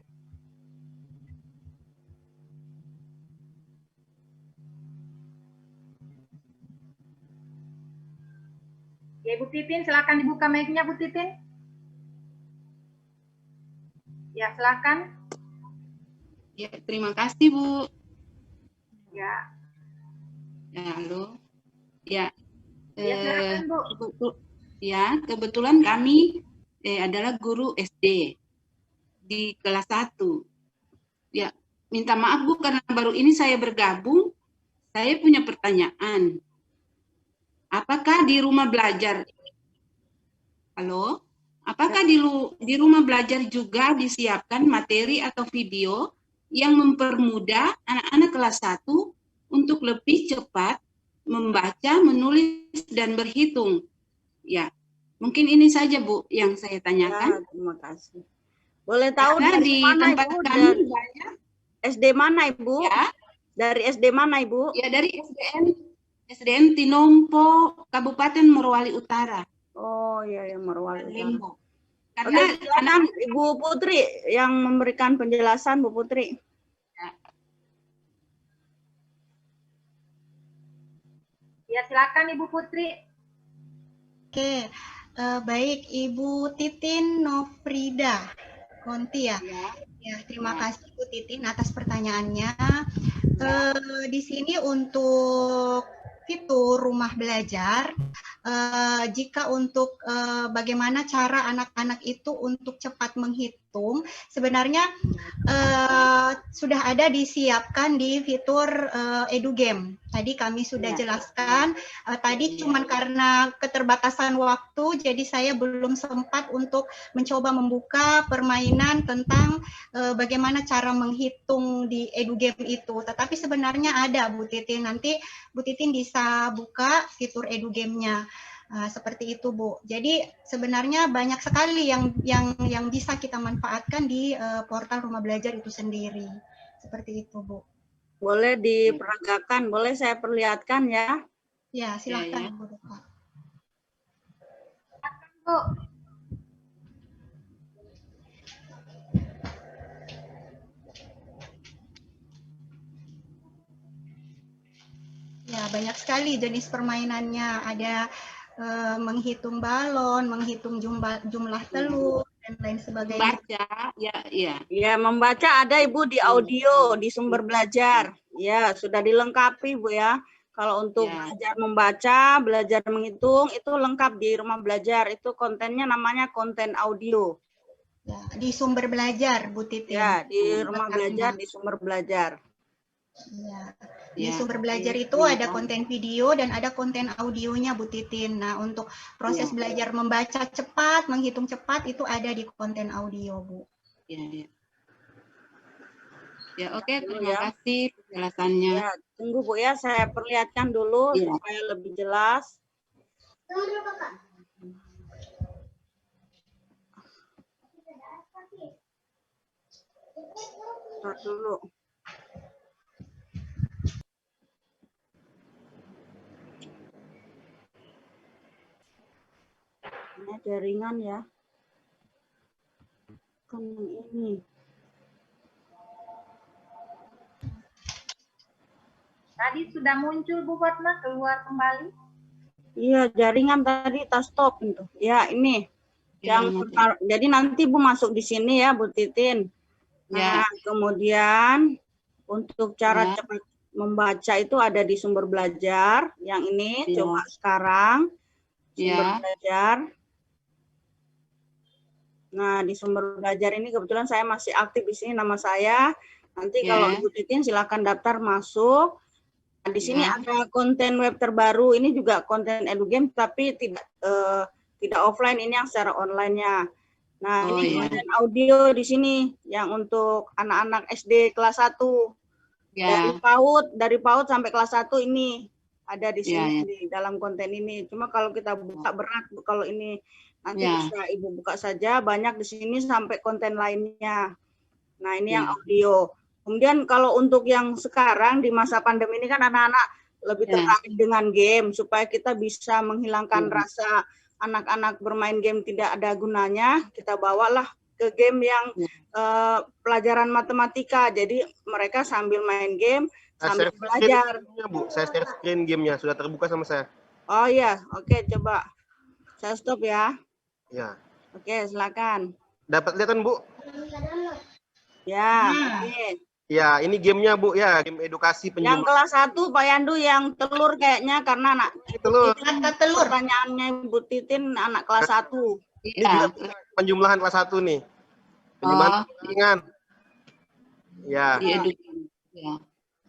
Ya, Ibu Titin, silakan dibuka mic-nya Bu Titin. Ya, silakan. Ya, terima kasih Bu. Ya. Ya, halo. Ya, Ya, silakan Bu. Ya, kebetulan kami adalah guru SD di kelas 1. Ya, minta maaf Bu karena baru ini saya bergabung. Saya punya pertanyaan. Apakah di rumah belajar, halo? Apakah di rumah belajar juga disiapkan materi atau video yang mempermudah anak-anak kelas 1 untuk lebih cepat membaca, menulis, dan berhitung? Ya, mungkin ini saja Bu yang saya tanyakan. Ya, terima kasih. Boleh tahu Karena dari di mana tempat Ibu? kami Dari banyak. SD mana Ibu? Ya. Dari SD mana Ibu? Ya, dari SDN Tinompo, Kabupaten Morowali Utara. Oh iya, ya Morowali Utara. Limbo. Karena Oke, silakan Ibu Putri yang memberikan penjelasan, Bu Putri. Ya, silakan Ibu Putri. Oke, baik Ibu Titin Nofrida Konti ya. Ya, terima kasih Bu Titin atas pertanyaannya. Di sini untuk fitur rumah belajar, jika untuk bagaimana cara anak-anak itu untuk cepat menghitung, sebenarnya sudah ada disiapkan di fitur EduGame. Tadi kami sudah jelaskan, tadi cuman karena keterbatasan waktu, jadi saya belum sempat untuk mencoba membuka permainan tentang bagaimana cara menghitung di EduGame itu. Tetapi sebenarnya ada Bu Titin, nanti Bu Titin bisa buka fitur EduGame-nya. Seperti itu Bu. Jadi sebenarnya banyak sekali yang bisa kita manfaatkan di portal rumah belajar itu sendiri. Seperti itu Bu. Boleh diperagakan, boleh saya perlihatkan ya? Ya, silakan Bu. Bu. Ya, banyak sekali jenis permainannya. Ada menghitung balon, menghitung jumlah telur, dan lain sebagainya. Membaca, ya. Ya, membaca ada Ibu di audio, di sumber belajar. Ya, sudah dilengkapi Bu ya. Kalau untuk belajar membaca, belajar menghitung, itu lengkap di rumah belajar. Itu kontennya namanya konten audio. Ya, di sumber belajar Bu Titin. Ya, di rumah belajar, di sumber belajar. Ya. Di sumber belajar itu ada konten video dan ada konten audionya Bu Titin. Nah, untuk proses belajar membaca cepat, menghitung cepat itu ada di konten audio Bu. Ya, ya. Ya, oke, Dulu terima ya. kasih penjelasannya. Ya, tunggu Bu ya, saya perlihatkan dulu Iya. supaya lebih jelas. Start dulu. Ini jaringan ya. Kan yang ini. Tadi sudah muncul Bu Fatma, keluar kembali. Iya, jaringan tadi tas stop itu. Ya, ini. Yang jadi nanti Bu masuk di sini ya, Bu Titin. Ya. Nah, kemudian untuk cara Ya. cepat membaca itu ada di sumber belajar. Yang ini Ya. coba sekarang sumber Ya. belajar. Nah, di sumber belajar ini kebetulan saya masih aktif di sini nama saya. Nanti kalau Ibu Titin silakan daftar masuk. Nah, di sini ada konten web terbaru. Ini juga konten edugame tapi tidak offline, ini yang secara online-nya. Nah, ini konten audio di sini yang untuk anak-anak SD kelas 1. Dari PAUD sampai kelas 1 ini ada di sini di dalam konten ini. Cuma kalau kita buka berat, kalau ini nanti bisa Ibu buka saja, banyak di sini sampai konten lainnya. Nah, ini yang audio. Kemudian kalau untuk yang sekarang di masa pandemi ini kan anak-anak lebih tertarik dengan game supaya kita bisa menghilangkan rasa anak-anak bermain game tidak ada gunanya, kita bawalah ke game yang pelajaran matematika. Jadi mereka sambil main game sambil belajar. Bu, saya share screen gamenya sudah terbuka sama saya. Oh iya, oke, coba saya stop ya. Ya. Oke, silakan. Dapat lihat kan Bu? Ya, oke. Ya, ini gamenya Bu ya, game edukasi penjumlah. Yang kelas 1 Pak Yandu yang telur kayaknya karena anak telur. Pertanyaannya Bu Titin anak kelas 1. Ini juga penjumlahan kelas 1 nih. Penjumlahan ringan. Ya.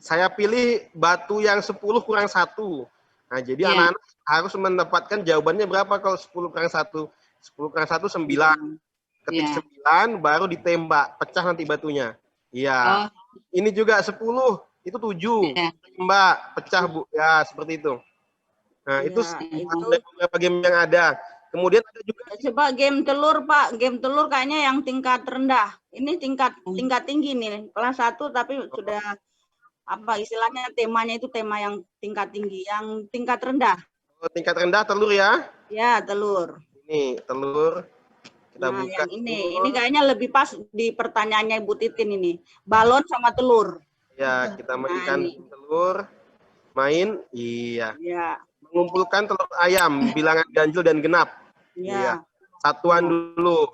Saya pilih batu yang 10 kurang 1. Nah, jadi anak-anak harus mendapatkan jawabannya berapa kalau 10 kurang 1? 10 kurang 1 9. Ketik 9 baru ditembak, pecah nanti batunya. Iya. Ini juga 10, itu 7. Tembak, pecah Bu. Ya, seperti itu. Nah, itu beberapa game yang ada. Kemudian ada juga coba game telur, Pak. Game telur kayaknya yang tingkat rendah. Ini tingkat tinggi nih. Kelas 1 tapi sudah apa istilahnya temanya itu tema yang tingkat tinggi, yang tingkat rendah. Oh, tingkat rendah telur ya? Ya, telur. Ini telur. Kita nah, buka. Yang ini kayaknya lebih pas di pertanyaannya Ibu Titin ini. Balon sama telur. Ya, kita mainkan telur. Main, iya. Ya. Mengumpulkan telur ayam, bilangan ganjil dan genap. Iya. Satuan dulu.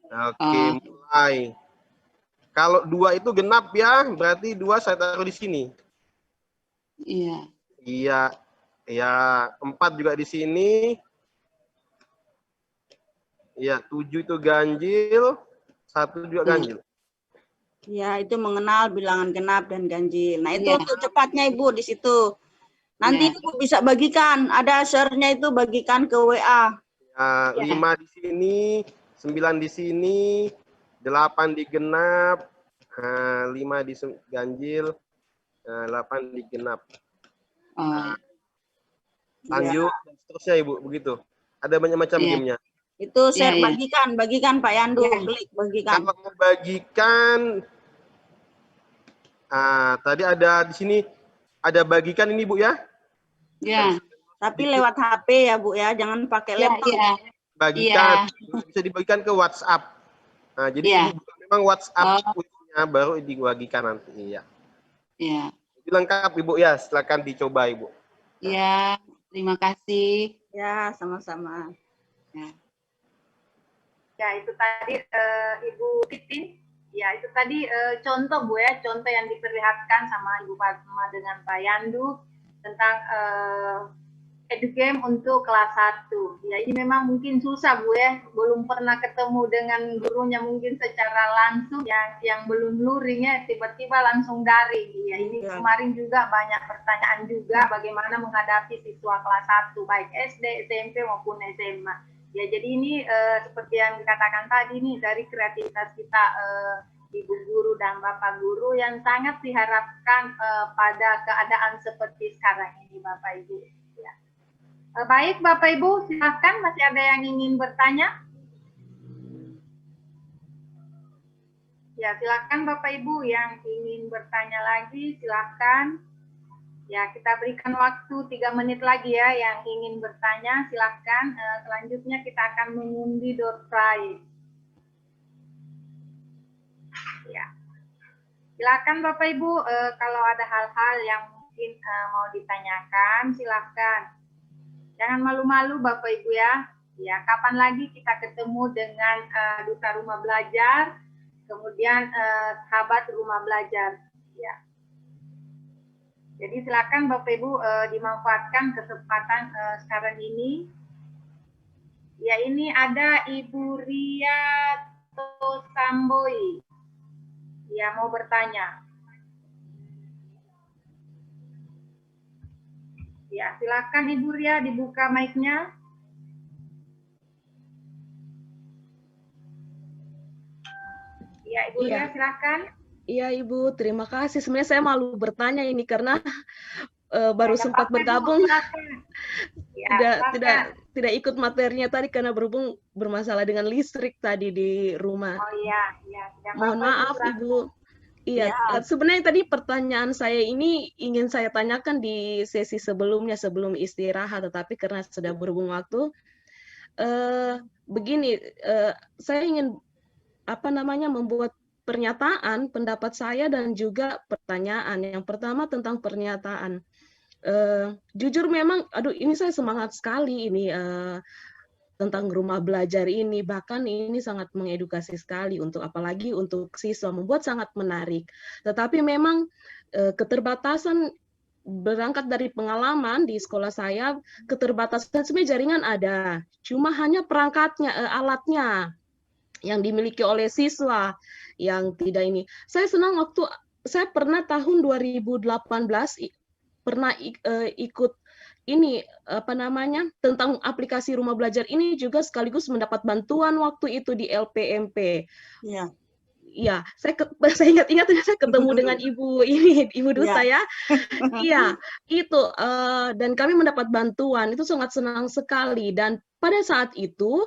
Oke, mulai. Kalau 2 itu genap ya, berarti 2 saya taruh di sini. Iya. Iya. Ya, 4 juga di sini. Iya, 7 itu ganjil, 1 juga ganjil. Ya, itu mengenal bilangan genap dan ganjil. Nah, itu untuk cepatnya Ibu di situ. Nanti Ibu bisa bagikan, ada share-nya itu bagikan ke WA. Ya, 5 di sini, 9 di sini, 8 di genap, 5 di ganjil, 8 di genap. Lanjut, dan seterusnya Ibu, begitu. Ada banyak macam gamenya. Itu share bagikan Pak Yandu, klik bagikan. Kalau mau bagikan, tadi ada di sini, ada bagikan ini Bu ya? Ya. Tapi lewat HP ya Bu ya, jangan pakai laptop. Bagikan, bisa dibagikan ke WhatsApp. Nah, jadi Ibu buka memang WhatsApp baru dibagikan nanti. Iya. Iya. Jadi lengkap Ibu ya, silakan dicoba Ibu. Iya, terima kasih. Ya, sama-sama. Ya, itu tadi Ibu Titin. Ya, itu tadi contoh Bu ya, contoh yang diperlihatkan sama Ibu Fatma dengan Pak Yandu tentang edugame untuk kelas 1. Ya, ini memang mungkin susah Bu ya, belum pernah ketemu dengan gurunya mungkin secara langsung, yang belum luring ya, tiba-tiba langsung daring. Ya, ini kemarin juga banyak pertanyaan juga bagaimana menghadapi siswa kelas 1, baik SD, SMP maupun SMA. Ya, jadi ini seperti yang dikatakan tadi nih, dari kreativitas kita Ibu Guru dan Bapak Guru yang sangat diharapkan pada keadaan seperti sekarang ini, Bapak Ibu. Ya. Baik, Bapak Ibu, silakan, masih ada yang ingin bertanya? Ya, silakan Bapak Ibu yang ingin bertanya lagi, silakan. Ya, kita berikan waktu 3 menit lagi ya yang ingin bertanya, silakan. Selanjutnya kita akan mengundi door prize. Ya, silakan Bapak Ibu, kalau ada hal-hal yang mungkin mau ditanyakan, silakan. Jangan malu-malu Bapak Ibu ya. Ya, kapan lagi kita ketemu dengan Duta Rumah Belajar, kemudian sahabat rumah belajar. Ya. Jadi silakan Bapak Ibu dimanfaatkan kesempatan sekarang ini. Ya, ini ada Ibu Ria Tosamboi. Ya, mau bertanya. Ya, silakan Ibu Ria, dibuka mic-nya. Ya, Ibu Ria, silakan. Iya Ibu, terima kasih. Sebenarnya saya malu bertanya ini karena baru sempat bergabung, tidak ikut materinya tadi karena berhubung bermasalah dengan listrik tadi di rumah. Oh iya. Mohon maaf Ibu. Iya, sebenarnya tadi pertanyaan saya ini ingin saya tanyakan di sesi sebelumnya sebelum istirahat, tetapi karena sudah berhubung waktu, begini, saya ingin membuat pernyataan pendapat saya dan juga pertanyaan. Yang pertama tentang pernyataan. Jujur memang, ini saya semangat sekali ini tentang rumah belajar ini, bahkan ini sangat mengedukasi sekali apalagi untuk siswa, membuat sangat menarik. Tetapi memang keterbatasan berangkat dari pengalaman di sekolah saya, keterbatasan sebenarnya jaringan ada, cuma hanya perangkatnya, alatnya yang dimiliki oleh siswa yang tidak ini. Saya senang waktu saya pernah tahun 2018 pernah ikut ini tentang aplikasi rumah belajar ini juga sekaligus mendapat bantuan waktu itu di LPMP. Iya. Iya, saya ingat-ingat saya ketemu dengan ibu duta ya. Iya, itu dan kami mendapat bantuan, itu sangat senang sekali. Dan pada saat itu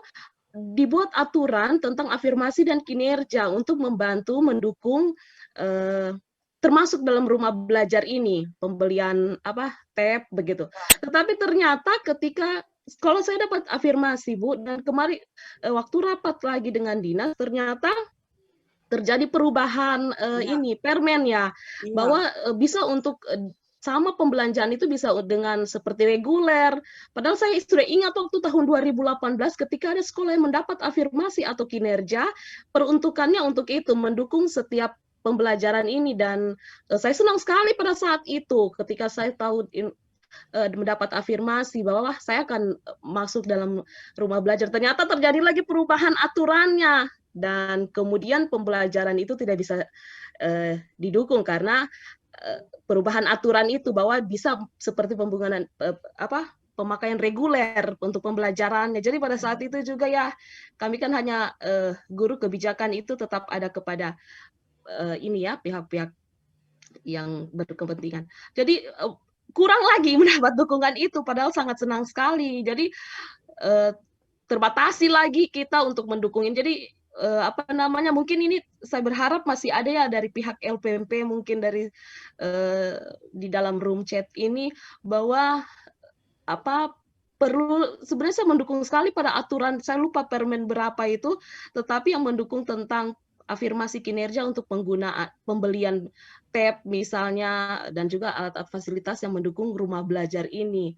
dibuat aturan tentang afirmasi dan kinerja untuk membantu mendukung termasuk dalam rumah belajar ini, pembelian tab begitu. Tetapi ternyata ketika kalau saya dapat afirmasi Bu, dan kemarin waktu rapat lagi dengan dinas, ternyata terjadi perubahan ini permen ya, bahwa bisa untuk sama pembelanjaan itu bisa dengan seperti reguler. Padahal saya sudah ingat waktu tahun 2018 ketika ada sekolah yang mendapat afirmasi atau kinerja, peruntukannya untuk itu, mendukung setiap pembelajaran ini. Dan saya senang sekali pada saat itu ketika saya tahu mendapat afirmasi bahwa saya akan masuk dalam rumah belajar. Ternyata terjadi lagi perubahan aturannya dan kemudian pembelajaran itu tidak bisa didukung karena perubahan aturan itu, bahwa bisa seperti pemakaian reguler untuk pembelajarannya. Jadi pada saat itu juga ya kami kan hanya guru, kebijakan itu tetap ada kepada pihak-pihak yang berkepentingan. Jadi kurang lagi mendapat dukungan itu, padahal sangat senang sekali. Jadi terbatasi lagi kita untuk mendukungin. Jadi mungkin ini saya berharap masih ada ya dari pihak LPMP, mungkin dari di dalam room chat ini, bahwa perlu, sebenarnya saya mendukung sekali pada aturan, saya lupa permen berapa itu, tetapi yang mendukung tentang afirmasi kinerja untuk penggunaan pembelian tab misalnya, dan juga alat-alat fasilitas yang mendukung rumah belajar ini.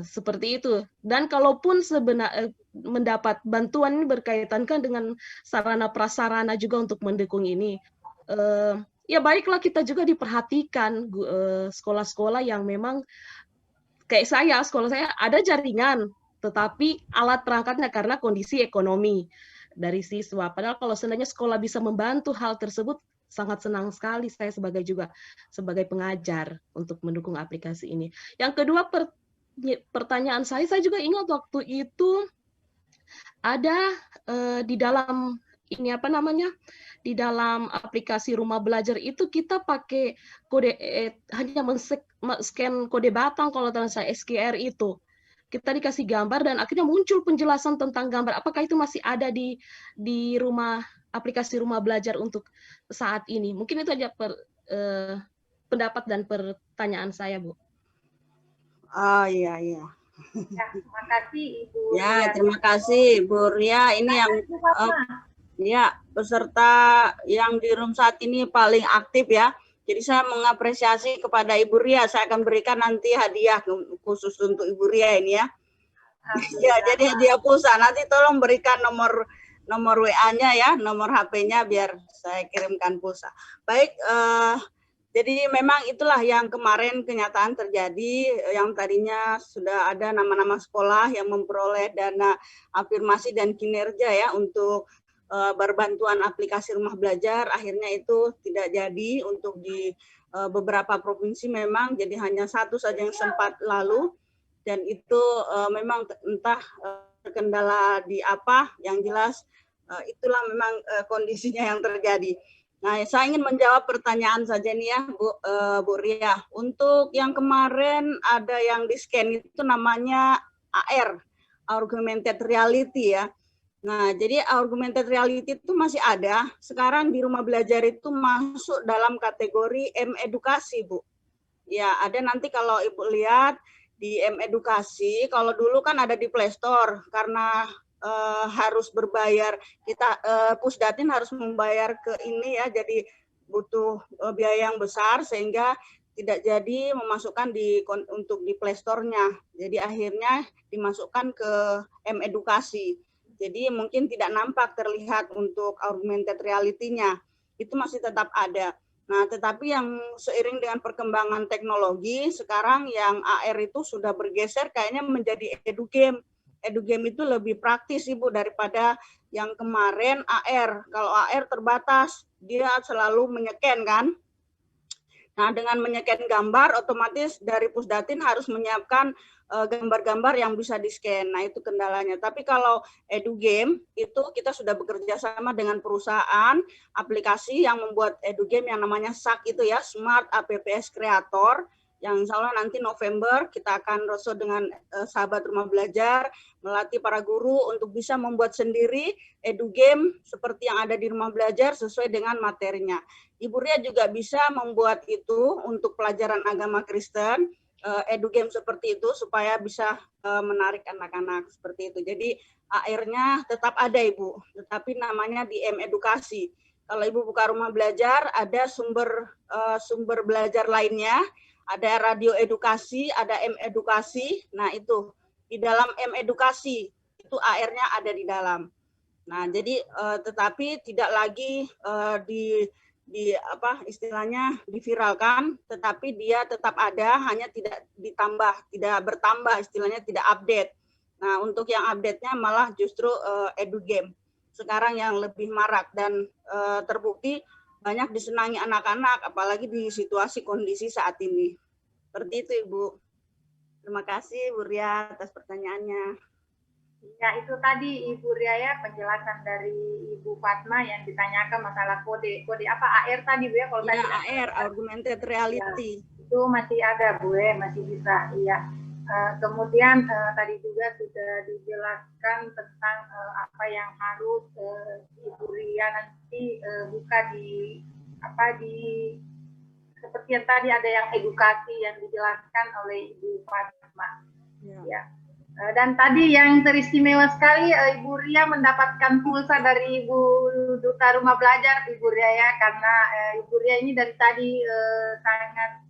Seperti itu. Dan kalaupun sebenarnya mendapat bantuan ini berkaitan kan dengan sarana prasarana juga untuk mendukung ini, ya baiklah kita juga diperhatikan sekolah-sekolah yang memang kayak sekolah saya ada jaringan tetapi alat perangkatnya karena kondisi ekonomi dari siswa. Padahal kalau seandainya sekolah bisa membantu hal tersebut, sangat senang sekali saya sebagai pengajar untuk mendukung aplikasi ini. Yang kedua, pertanyaan saya juga ingat waktu itu ada di dalam ini apa namanya, di dalam aplikasi Rumah Belajar itu kita pakai kode hanya men-scan kode batang kalau tidak salah SQR itu. Kita dikasih gambar dan akhirnya muncul penjelasan tentang gambar. Apakah itu masih ada di aplikasi Rumah Belajar untuk saat ini? Mungkin itu aja pendapat dan pertanyaan saya, Bu. Oh iya. Ya, terima kasih Ibu. Ya, terima kasih Bu Ria. Ini yang ya peserta yang di room saat ini paling aktif ya. Jadi saya mengapresiasi kepada Ibu Ria. Saya akan berikan nanti hadiah khusus untuk Ibu Ria ini ya. Ya, jadi hadiah pulsa. Nanti tolong berikan nomor WA-nya ya, nomor HP-nya biar saya kirimkan pulsa. Baik, jadi memang itulah yang kemarin kenyataan terjadi, yang tadinya sudah ada nama-nama sekolah yang memperoleh dana afirmasi dan kinerja ya untuk berbantuan aplikasi Rumah Belajar, akhirnya itu tidak jadi untuk di beberapa provinsi memang, jadi hanya satu saja yang sempat lalu, dan itu memang entah terkendala di apa, yang jelas itulah memang kondisinya yang terjadi. Nah, saya ingin menjawab pertanyaan saja nih ya, Bu Ria. Untuk yang kemarin ada yang di-scan itu namanya AR, Augmented Reality ya. Nah, jadi augmented reality itu masih ada. Sekarang di Rumah Belajar itu masuk dalam kategori M-edukasi, Bu. Ya, ada nanti kalau Ibu lihat di M-edukasi, kalau dulu kan ada di Play Store, karena harus berbayar, kita Pusdatin harus membayar ke ini ya, jadi butuh biaya yang besar, sehingga tidak jadi memasukkan untuk di Play Store-nya. Jadi akhirnya dimasukkan ke M-edukasi. Jadi mungkin tidak nampak terlihat untuk augmented reality-nya, itu masih tetap ada. Nah, tetapi yang seiring dengan perkembangan teknologi, sekarang yang AR itu sudah bergeser kayaknya menjadi edugame. Edugame itu lebih praktis, Ibu, daripada yang kemarin AR. Kalau AR terbatas, dia selalu menyeken kan. Nah, dengan menyeken gambar, otomatis dari Pusdatin harus menyiapkan gambar-gambar yang bisa di-scan. Nah, itu kendalanya. Tapi kalau edugame, itu kita sudah bekerja sama dengan perusahaan aplikasi yang membuat edugame yang namanya SAK itu ya, Smart APPS Creator, yang insya Allah nanti November kita akan roadshow dengan sahabat Rumah Belajar, melatih para guru untuk bisa membuat sendiri edugame seperti yang ada di Rumah Belajar sesuai dengan materinya. Ibu Ria juga bisa membuat itu untuk pelajaran agama Kristen, edugame seperti itu supaya bisa menarik anak-anak seperti itu. Jadi AR-nya tetap ada, Ibu, tetapi namanya di M-edukasi. Kalau Ibu buka Rumah Belajar, ada sumber belajar lainnya, ada radio edukasi, ada M-edukasi. Nah, itu di dalam M-edukasi itu AR-nya ada di dalam. Nah, jadi tetapi tidak lagi di apa istilahnya diviralkan, tetapi dia tetap ada, hanya tidak ditambah, tidak bertambah, istilahnya tidak update. Nah, untuk yang update-nya malah justru edugame sekarang yang lebih marak dan terbukti banyak disenangi anak-anak, apalagi di situasi kondisi saat ini. Seperti itu, Ibu. Terima kasih, Bu Ria, atas pertanyaannya. Ya, itu tadi Ibu Ria ya, penjelasan dari Ibu Fatma yang ditanyakan masalah kode apa AR tadi, Bu ya? Kalau ya, tadi AR, augmented reality. Ya, itu masih ada, Bu ya, masih bisa. Iya. Kemudian tadi juga sudah dijelaskan tentang apa yang harus Ibu Ria nanti buka di seperti yang tadi ada yang edukasi yang dijelaskan oleh Ibu Fatma. Ya. Dan tadi yang teristimewa sekali Ibu Ria mendapatkan pulsa dari Ibu Duta Rumah Belajar, Ibu Ria ya, karena Ibu Ria ini dari tadi sangat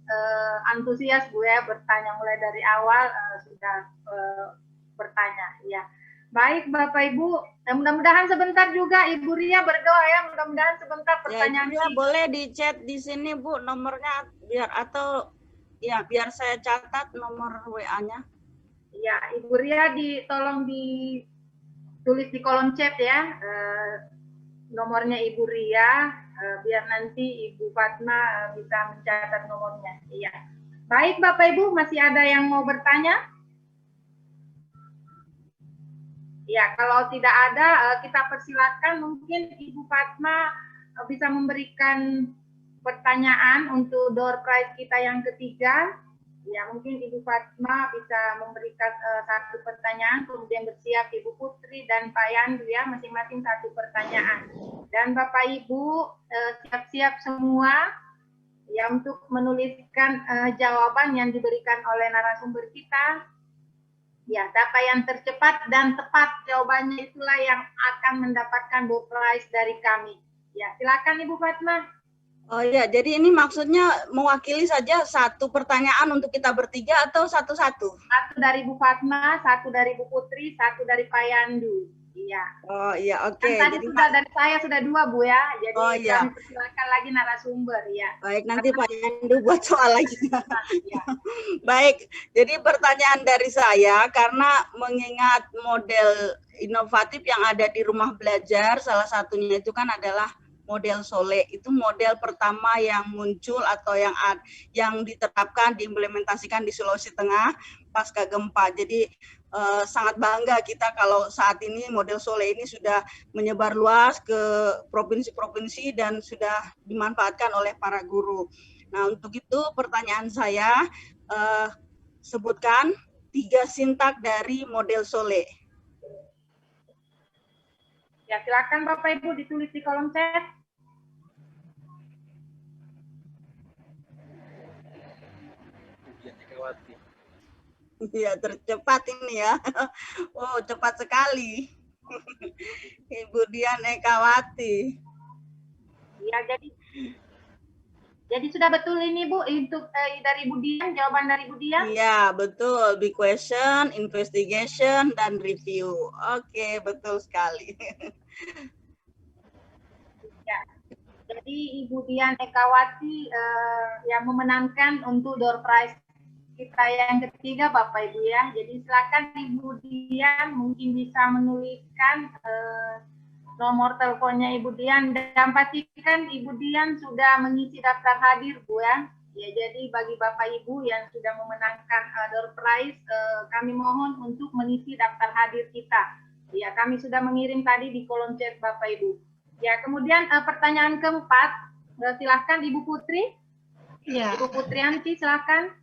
antusias, Bu ya, bertanya mulai dari awal sudah bertanya. Ya, baik Bapak Ibu, mudah-mudahan sebentar juga Ibu Ria berdoa ya, mudah-mudahan sebentar pertanyaan. Ya, boleh di chat di sini, Bu, nomornya biar saya catat nomor WA-nya. Ya, Ibu Ria tolong ditulis di kolom chat ya, nomornya Ibu Ria, biar nanti Ibu Fatma bisa mencatat nomornya. Iya. Baik Bapak Ibu, masih ada yang mau bertanya? Ya, kalau tidak ada, kita persilakan mungkin Ibu Fatma bisa memberikan pertanyaan untuk door prize kita yang ketiga. Ya, mungkin Ibu Fatma bisa memberikan satu pertanyaan, kemudian bersiap Ibu Putri dan Pak Yandu ya, masing-masing satu pertanyaan. Dan Bapak Ibu siap-siap semua ya untuk menuliskan jawaban yang diberikan oleh narasumber kita. Ya, data yang tercepat dan tepat jawabannya itulah yang akan mendapatkan door prize dari kami. Ya, silakan Ibu Fatma. Oh ya, jadi ini maksudnya mewakili saja satu pertanyaan untuk kita bertiga atau satu-satu? Satu dari Bu Fatma, satu dari Bu Putri, satu dari Pak Yandu. Iya. Oh iya, oke. Kan tadi Jadi sudah dari saya sudah 2 Bu ya. Jadi iya. kami persilakan lagi narasumber ya. Baik, nanti Pak Yandu buat soal lagi. Baik, jadi pertanyaan dari saya karena mengingat model inovatif yang ada di rumah belajar, salah satunya itu kan adalah model Sole. Itu model pertama yang muncul atau yang diterapkan, diimplementasikan di Sulawesi Tengah pasca gempa. Jadi sangat bangga kita kalau saat ini model Sole ini sudah menyebar luas ke provinsi-provinsi dan sudah dimanfaatkan oleh para guru. Nah, untuk itu pertanyaan saya, sebutkan 3 sintak dari model Sole. Ya, silakan Bapak Ibu ditulis di kolom chat. Iya, tercepat ini ya. Oh, cepat sekali. Ibu Dian Ekawati. Ya, jadi sudah betul ini Bu untuk dari Bu Dian, jawaban dari Bu Dian? Iya, betul. Big question, investigation, dan review. Oke, betul sekali. Ya. Jadi Ibu Dian Ekawati yang memenangkan untuk door prize kita yang ketiga Bapak Ibu ya. Jadi silakan Ibu Dian mungkin bisa menuliskan nomor teleponnya Ibu Dian dan pastikan Ibu Dian sudah mengisi daftar hadir Bu ya. Ya, jadi bagi Bapak Ibu yang sudah memenangkan door prize, kami mohon untuk mengisi daftar hadir kita. Ya, kami sudah mengirim tadi di kolom chat Bapak Ibu. Ya, kemudian pertanyaan keempat, silakan Ibu Putri. Ya. Ibu Putrianti, silakan.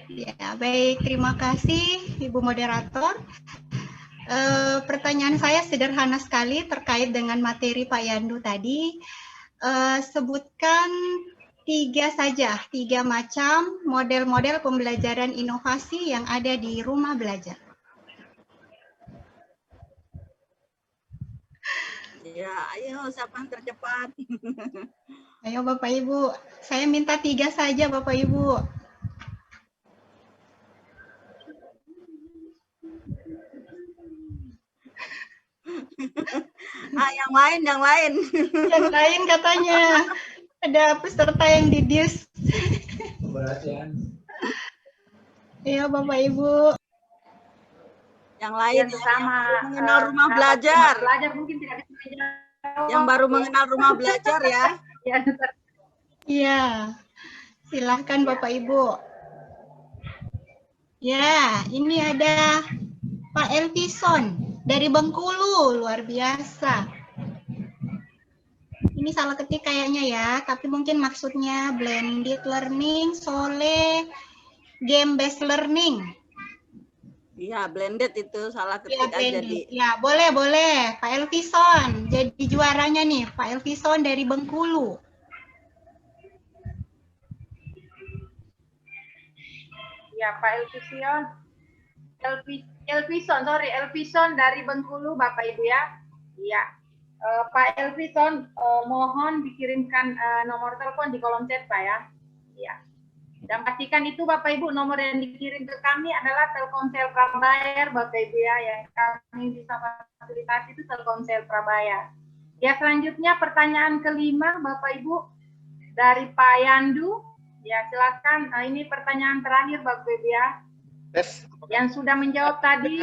Ya, baik. Terima kasih Ibu Moderator. Pertanyaan saya sederhana sekali terkait dengan materi Pak Yandu tadi. Sebutkan 3 saja, 3 macam model-model pembelajaran inovasi yang ada di rumah belajar. Ya, ayo siapa yang tercepat? Ayo Bapak Ibu, saya minta 3 saja Bapak Ibu. Yang lain. Yang lain katanya. Ada peserta yang didis. Iya Bapak Ibu. Yang lain ya, sama yang mengenal rumah belajar. Mungkin tidak bisa menjawab. Yang baru mengenal rumah belajar ya. Iya. Silahkan Bapak Ibu. Ya, ini ada Pak Elvison dari Bengkulu, luar biasa. Ini salah ketik kayaknya ya, tapi mungkin maksudnya blended learning, Sole, game based learning. Iya, blended itu salah ketik aja di. Ya, boleh. Pak Elvison jadi juaranya nih, Pak Elvison dari Bengkulu. Ya, Pak Elvison dari Bengkulu, Bapak Ibu ya. Iya. Pak Elvison, mohon dikirimkan nomor telepon di kolom chat Pak ya. Iya. Dan pastikan itu Bapak Ibu nomor yang dikirim ke kami adalah Telkomsel prabayar Bapak Ibu ya, yang kami bisa fasilitasi itu Telkomsel prabayar. Ya, selanjutnya pertanyaan kelima Bapak Ibu dari Pak Yandu. Ya, silakan. Ini pertanyaan terakhir Bapak Ibu ya. Yang sudah menjawab tadi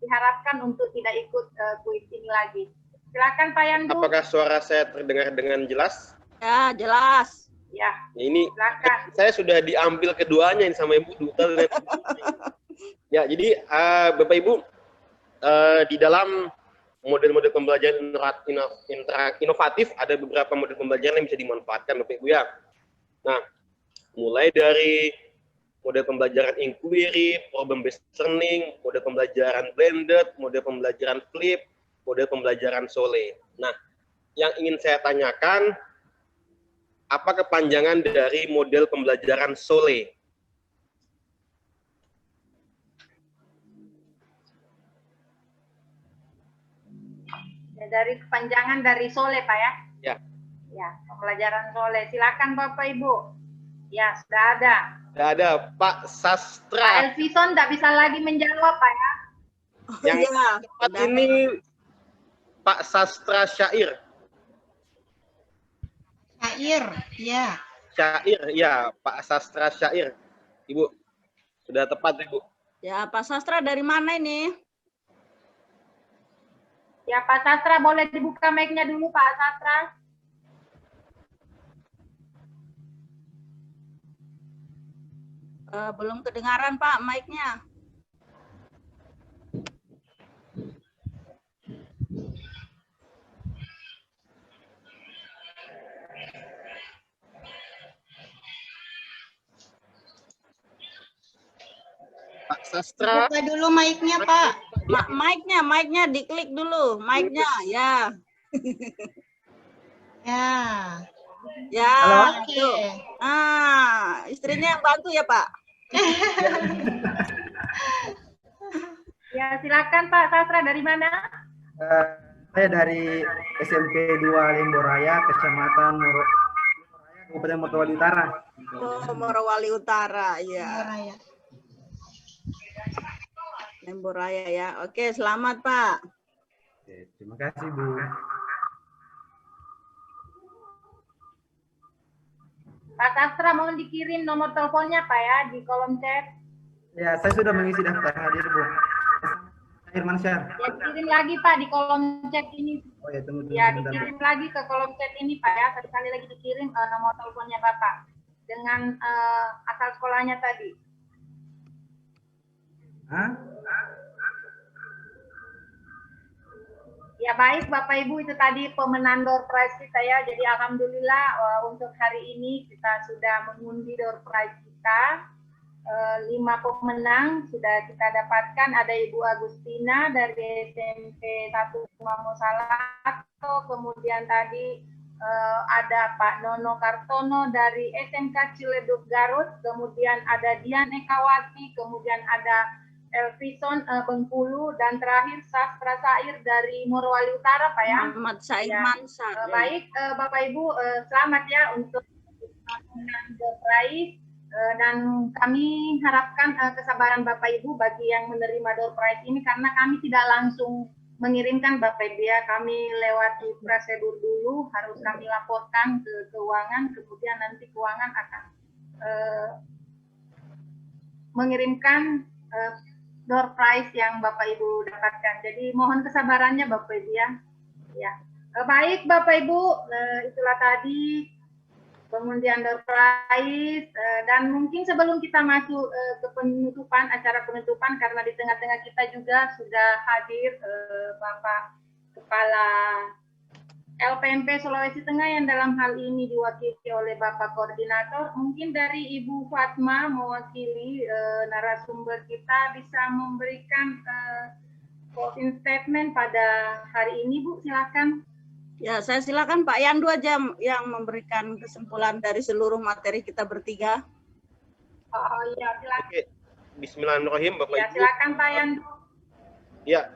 diharapkan untuk tidak ikut kuis ini lagi. Silakan Pak Yandu. Apakah suara saya terdengar dengan jelas? Ya, jelas. Ya. Ini silakan. Saya sudah diambil keduanya ini sama Ibu Duta. Ya, jadi Bapak Ibu, di dalam model-model pembelajaran inovatif ada beberapa model pembelajaran yang bisa dimanfaatkan Bapak Ibu ya. Nah, mulai dari model pembelajaran inquiry, problem based learning, model pembelajaran blended, model pembelajaran flip, model pembelajaran Sole. Nah, yang ingin saya tanyakan, apa kepanjangan dari model pembelajaran Sole? Dari kepanjangan dari Sole, Pak ya? Ya. Ya, pembelajaran Sole. Silakan Bapak Ibu. Ya, sudah ada. Sudah ada Pak Sastra. Pak Elvison tidak bisa lagi menjawab, Pak ya? Yang tepat ini Pak Sastra Syair. Syair, ya. Syair, ya, Pak Sastra Syair. Ibu, sudah tepat Ibu. Ya, Pak Sastra dari mana ini? Ya, Pak Sastra boleh dibuka mic-nya dulu, Pak Sastra. Belum kedengaran, Pak, mic-nya. Pak Sastra. Buka dulu mic-nya, Pak. Mic-nya diklik dulu, mic-nya, ya. Ya. Ya. Oke. Tuh. Ah, istrinya yang bantu ya, Pak. Ya, silakan Pak Sastra, dari mana? Saya dari SMP 2 Lemboraya, Kecamatan Kabupaten Morowali Utara. Oh, Morowali Utara, ya. Raya. Lemboraya ya. Oke, selamat Pak. Oke, terima kasih Bu. Pak Sastra, mohon dikirim nomor teleponnya Pak ya di kolom chat. Ya, saya sudah mengisi daftar hadir Bu. Irmansyah. Ya, dikirim lagi Pak di kolom chat ini. Oh ya, tunggu. Ya, dikirim lagi ke kolom chat ini Pak ya. Sekali lagi dikirim nomor teleponnya Bapak dengan asal sekolahnya tadi. Hah? Ya baik Bapak Ibu, itu tadi pemenang door prize kita ya. Jadi alhamdulillah untuk hari ini kita sudah mengundi door prize kita. 5 pemenang sudah kita dapatkan. Ada Ibu Agustina dari SMP 1 Mamo Salato, kemudian tadi ada Pak Nono Kartono dari SMK Ciledug Garut, kemudian ada Dian Ekawati, kemudian ada Elvison Bengkulu, dan terakhir Sastra Syair dari Morowali Utara, Pak ya. Muhammad Said Ya. Mansar. Baik, Bapak Ibu, selamat ya untuk pemenang door prize, dan kami harapkan kesabaran Bapak Ibu bagi yang menerima door prize ini, karena kami tidak langsung mengirimkan Bapak Ibu ya, kami lewati prosedur dulu, harus kami laporkan ke keuangan, kemudian nanti keuangan akan mengirimkan door prize yang Bapak Ibu dapatkan. Jadi mohon kesabarannya Bapak Ibu ya. Ya. Baik Bapak Ibu, itulah tadi pengundian door prize, dan mungkin sebelum kita masuk ke penutupan, acara penutupan, karena di tengah-tengah kita juga sudah hadir Bapak Kepala LPMP Sulawesi Tengah yang dalam hal ini diwakili oleh Bapak Koordinator. Mungkin dari Ibu Fatma mewakili narasumber kita bisa memberikan closing statement pada hari ini, Bu, silakan. Ya, saya silakan Pak Yandu aja yang memberikan kesimpulan dari seluruh materi kita bertiga. Oh iya, silakan. Oke. Bismillahirrahmanirrahim, Bapak Ya, Ibu. silakan Pak Yandu. Ya,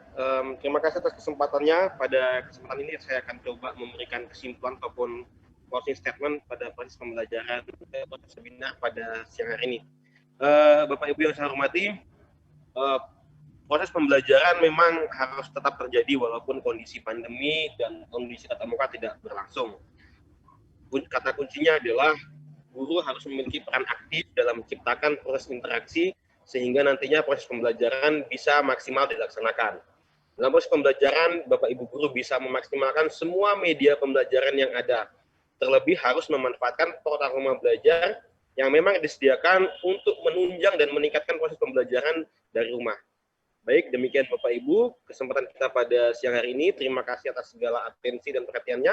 terima kasih atas kesempatannya. Pada kesempatan ini saya akan coba memberikan kesimpulan ataupun closing statement pada proses pembelajaran proses seminar pada siang hari ini. Bapak Ibu yang saya hormati, proses pembelajaran memang harus tetap terjadi walaupun kondisi pandemi dan kondisi tatap muka tidak berlangsung. Kata kuncinya adalah guru harus memiliki peran aktif dalam menciptakan proses interaksi sehingga nantinya proses pembelajaran bisa maksimal dilaksanakan. Dalam proses pembelajaran, Bapak Ibu guru bisa memaksimalkan semua media pembelajaran yang ada. Terlebih harus memanfaatkan portal rumah belajar yang memang disediakan untuk menunjang dan meningkatkan proses pembelajaran dari rumah. Baik, demikian Bapak Ibu, kesempatan kita pada siang hari ini. Terima kasih atas segala atensi dan perhatiannya.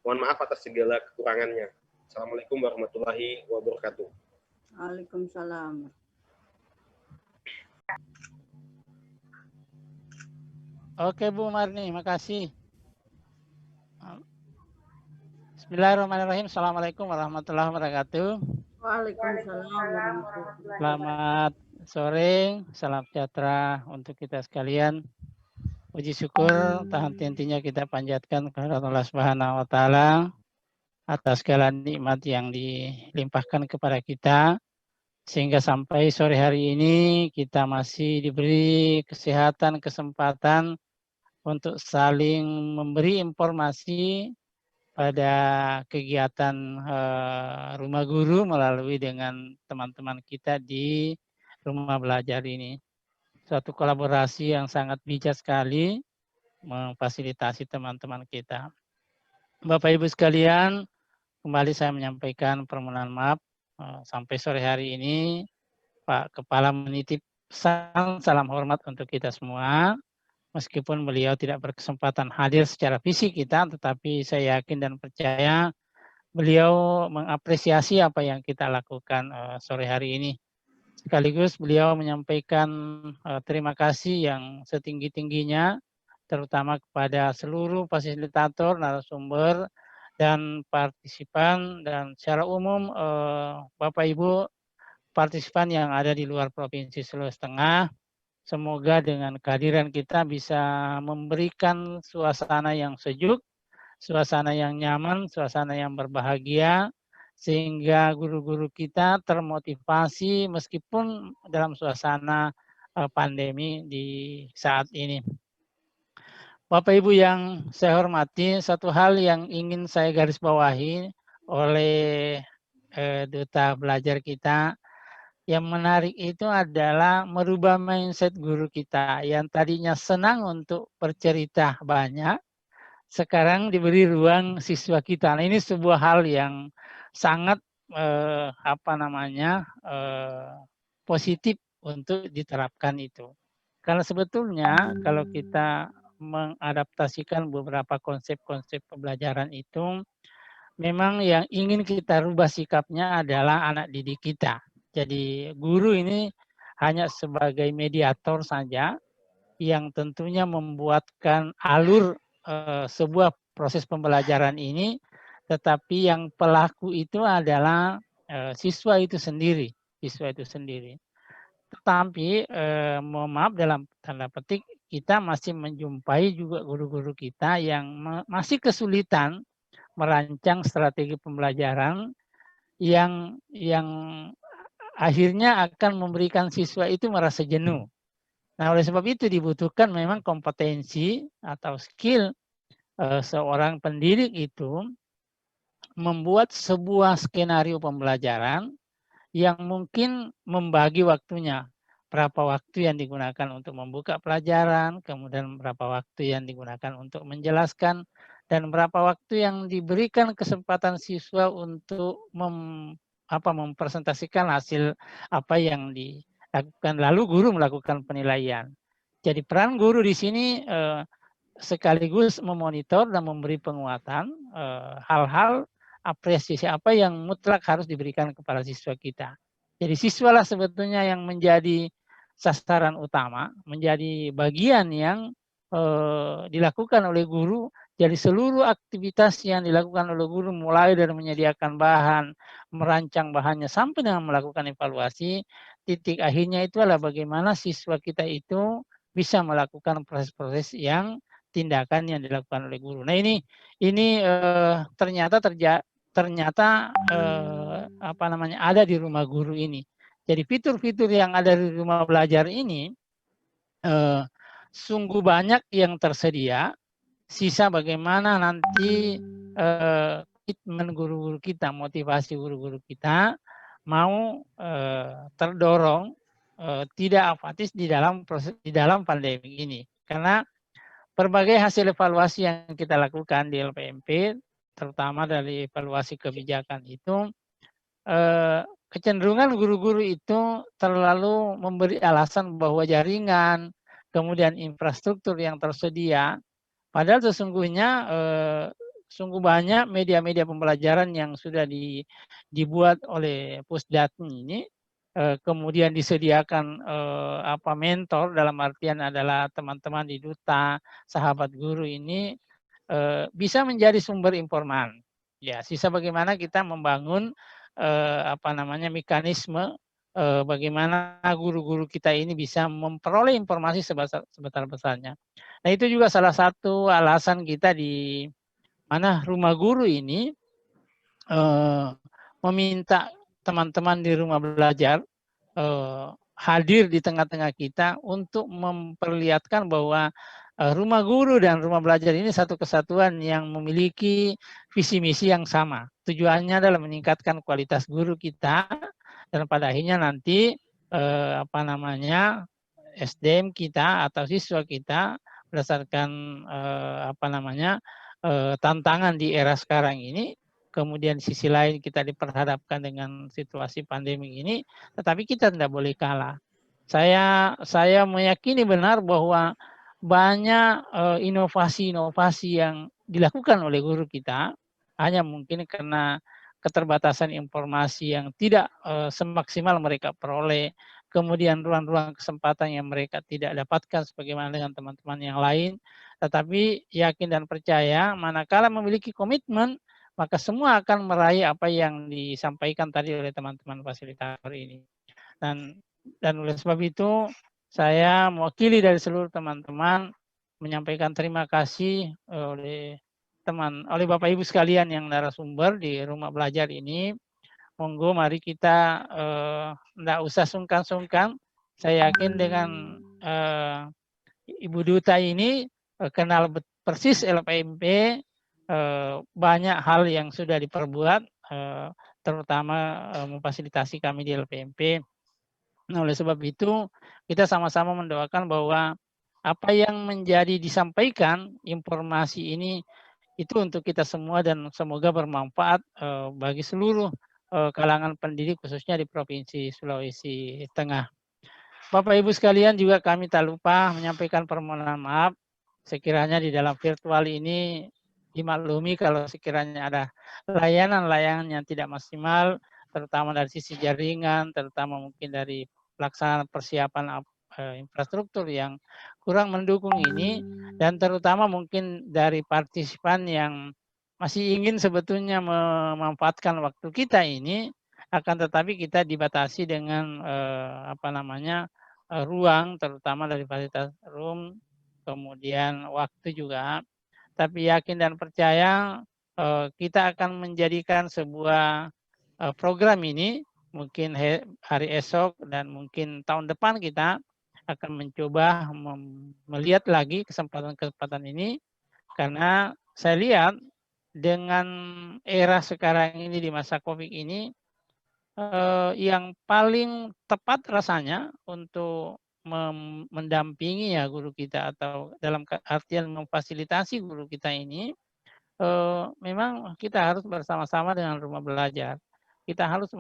Mohon maaf atas segala kekurangannya. Assalamualaikum warahmatullahi wabarakatuh. Waalaikumsalam. Oke Bu Marni, makasih. Bismillahirrahmanirrahim. Assalamualaikum warahmatullahi wabarakatuh. Waalaikumsalam. Selamat sore, salam sejahtera untuk kita sekalian. Puji syukur, tahan intinya kita panjatkan kepada Allah Subhanahu wa Ta'ala atas segala nikmat yang dilimpahkan kepada kita, sehingga sampai sore hari ini kita masih diberi kesehatan, kesempatan untuk saling memberi informasi pada kegiatan rumah guru melalui dengan teman-teman kita di rumah belajar ini. Suatu kolaborasi yang sangat bijak sekali memfasilitasi teman-teman kita. Bapak Ibu sekalian, kembali saya menyampaikan permohonan maaf sampai sore hari ini Pak Kepala menitip salam hormat untuk kita semua. Meskipun beliau tidak berkesempatan hadir secara fisik kita, tetapi saya yakin dan percaya beliau mengapresiasi apa yang kita lakukan sore hari ini. Sekaligus beliau menyampaikan terima kasih yang setinggi-tingginya, terutama kepada seluruh fasilitator, narasumber, dan partisipan, dan secara umum Bapak Ibu partisipan yang ada di luar Provinsi Sulawesi Tengah. Semoga dengan kehadiran kita bisa memberikan suasana yang sejuk, suasana yang nyaman, suasana yang berbahagia, sehingga guru-guru kita termotivasi meskipun dalam suasana pandemi di saat ini. Bapak Ibu yang saya hormati, satu hal yang ingin saya garis bawahi oleh duta belajar kita, yang menarik itu adalah merubah mindset guru kita yang tadinya senang untuk bercerita banyak, sekarang diberi ruang siswa kita. Nah, ini sebuah hal yang sangat positif untuk diterapkan itu. Karena sebetulnya kalau kita mengadaptasikan beberapa konsep-konsep pembelajaran itu, memang yang ingin kita rubah sikapnya adalah anak didik kita. Jadi guru ini hanya sebagai mediator saja yang tentunya membuatkan alur sebuah proses pembelajaran ini, tetapi yang pelaku itu adalah siswa itu sendiri. Tetapi mohon maaf dalam tanda petik kita masih menjumpai juga guru-guru kita yang masih kesulitan merancang strategi pembelajaran yang akhirnya akan memberikan siswa itu merasa jenuh. Nah, oleh sebab itu dibutuhkan memang kompetensi atau skill seorang pendidik itu membuat sebuah skenario pembelajaran yang mungkin membagi waktunya. Berapa waktu yang digunakan untuk membuka pelajaran, kemudian berapa waktu yang digunakan untuk menjelaskan, dan berapa waktu yang diberikan kesempatan siswa untuk mempresentasikan hasil apa yang dilakukan. Lalu guru melakukan penilaian. Jadi peran guru di sini sekaligus memonitor dan memberi penguatan hal-hal apresiasi apa yang mutlak harus diberikan kepada siswa kita. Jadi siswalah sebetulnya yang menjadi sasaran utama, menjadi bagian yang dilakukan oleh guru. Jadi seluruh aktivitas yang dilakukan oleh guru mulai dari menyediakan bahan, merancang bahannya sampai dengan melakukan evaluasi, titik akhirnya itu adalah bagaimana siswa kita itu bisa melakukan proses-proses yang tindakan yang dilakukan oleh guru. Nah ini ternyata ada di rumah guru ini. Jadi fitur-fitur yang ada di rumah belajar ini sungguh banyak yang tersedia. Sisa bagaimana nanti komitmen guru-guru kita, motivasi guru-guru kita mau terdorong tidak apatis di dalam pandemi ini. Karena berbagai hasil evaluasi yang kita lakukan di LPMP, terutama dari evaluasi kebijakan itu, kecenderungan guru-guru itu terlalu memberi alasan bahwa jaringan, kemudian infrastruktur yang tersedia, padahal sesungguhnya sungguh banyak media-media pembelajaran yang sudah dibuat oleh Pusdatmi ini, kemudian disediakan mentor, dalam artian adalah teman-teman di duta, sahabat guru ini bisa menjadi sumber informasi. Ya, sisa bagaimana kita membangun mekanisme bagaimana guru-guru kita ini bisa memperoleh informasi sebesar-besarnya. Nah, itu juga salah satu alasan kita di mana rumah guru ini meminta teman-teman di rumah belajar hadir di tengah-tengah kita untuk memperlihatkan bahwa rumah guru dan rumah belajar ini satu kesatuan yang memiliki visi misi yang sama. Tujuannya adalah meningkatkan kualitas guru kita dan pada akhirnya nanti SDM kita atau siswa kita berdasarkan tantangan di era sekarang ini, kemudian sisi lain kita diperhadapkan dengan situasi pandemi ini, tetapi kita tidak boleh kalah. Saya meyakini benar bahwa banyak inovasi-inovasi yang dilakukan oleh guru kita, hanya mungkin karena keterbatasan informasi yang tidak semaksimal mereka peroleh, kemudian ruang-ruang kesempatan yang mereka tidak dapatkan sebagaimana dengan teman-teman yang lain, tetapi yakin dan percaya manakala memiliki komitmen, maka semua akan meraih apa yang disampaikan tadi oleh teman-teman fasilitator ini. Dan oleh sebab itu, saya mewakili dari seluruh teman-teman menyampaikan terima kasih oleh Bapak Ibu sekalian yang narasumber di rumah belajar ini. Monggo mari kita tidak usah sungkan-sungkan. Saya yakin dengan Ibu Duta ini kenal persis LPMP, banyak hal yang sudah diperbuat, terutama memfasilitasi kami di LPMP. Nah, oleh sebab itu kita sama-sama mendoakan bahwa apa yang menjadi disampaikan informasi ini itu untuk kita semua dan semoga bermanfaat bagi seluruh kalangan pendidik khususnya di Provinsi Sulawesi Tengah. Bapak Ibu sekalian, juga kami tak lupa menyampaikan permohonan maaf sekiranya di dalam virtual ini dimaklumi kalau sekiranya ada layanan-layanan yang tidak maksimal, terutama dari sisi jaringan, terutama mungkin dari pelaksanaan persiapan infrastruktur yang kurang mendukung ini, dan terutama mungkin dari partisipan yang masih ingin sebetulnya memanfaatkan waktu kita ini, akan tetapi kita dibatasi dengan ruang, terutama dari fasilitas room, kemudian waktu juga. Tapi yakin dan percaya kita akan menjadikan sebuah program ini, mungkin hari esok dan mungkin tahun depan kita akan mencoba melihat lagi kesempatan-kesempatan ini, karena saya lihat dengan era sekarang ini di masa COVID ini, yang paling tepat rasanya untuk mendampingi ya guru kita atau dalam artian memfasilitasi guru kita ini, memang kita harus bersama-sama dengan rumah belajar. Kita harus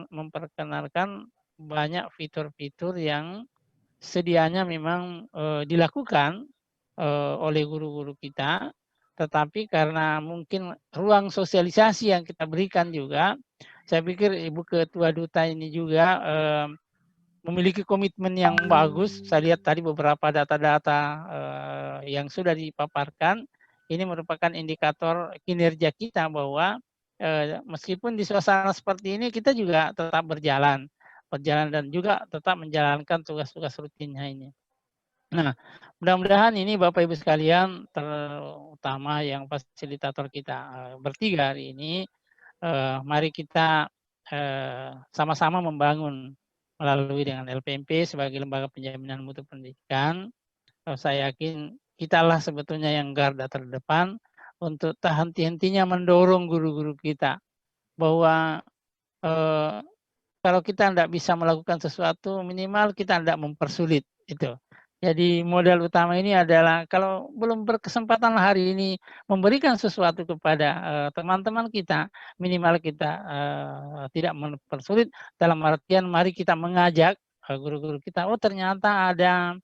memperkenalkan banyak fitur-fitur yang sedianya memang dilakukan oleh guru-guru kita, tetapi karena mungkin ruang sosialisasi yang kita berikan juga, saya pikir Ibu Ketua Duta ini juga memiliki komitmen yang bagus. Saya lihat tadi beberapa data-data yang sudah dipaparkan, ini merupakan indikator kinerja kita bahwa meskipun di suasana seperti ini kita juga tetap berjalan dan juga tetap menjalankan tugas-tugas rutinnya ini. Nah, mudah-mudahan ini Bapak Ibu sekalian, terutama yang fasilitator kita bertiga hari ini, mari kita sama-sama membangun melalui dengan LPMP sebagai lembaga penjaminan mutu pendidikan. Saya yakin kitalah sebetulnya yang garda terdepan untuk tak henti-hentinya mendorong guru-guru kita bahwa kalau kita tidak bisa melakukan sesuatu, minimal kita tidak mempersulit itu. Jadi modal utama ini adalah kalau belum berkesempatan hari ini memberikan sesuatu kepada teman-teman kita, minimal kita tidak mempersulit, dalam artian mari kita mengajak guru-guru kita, oh ternyata ada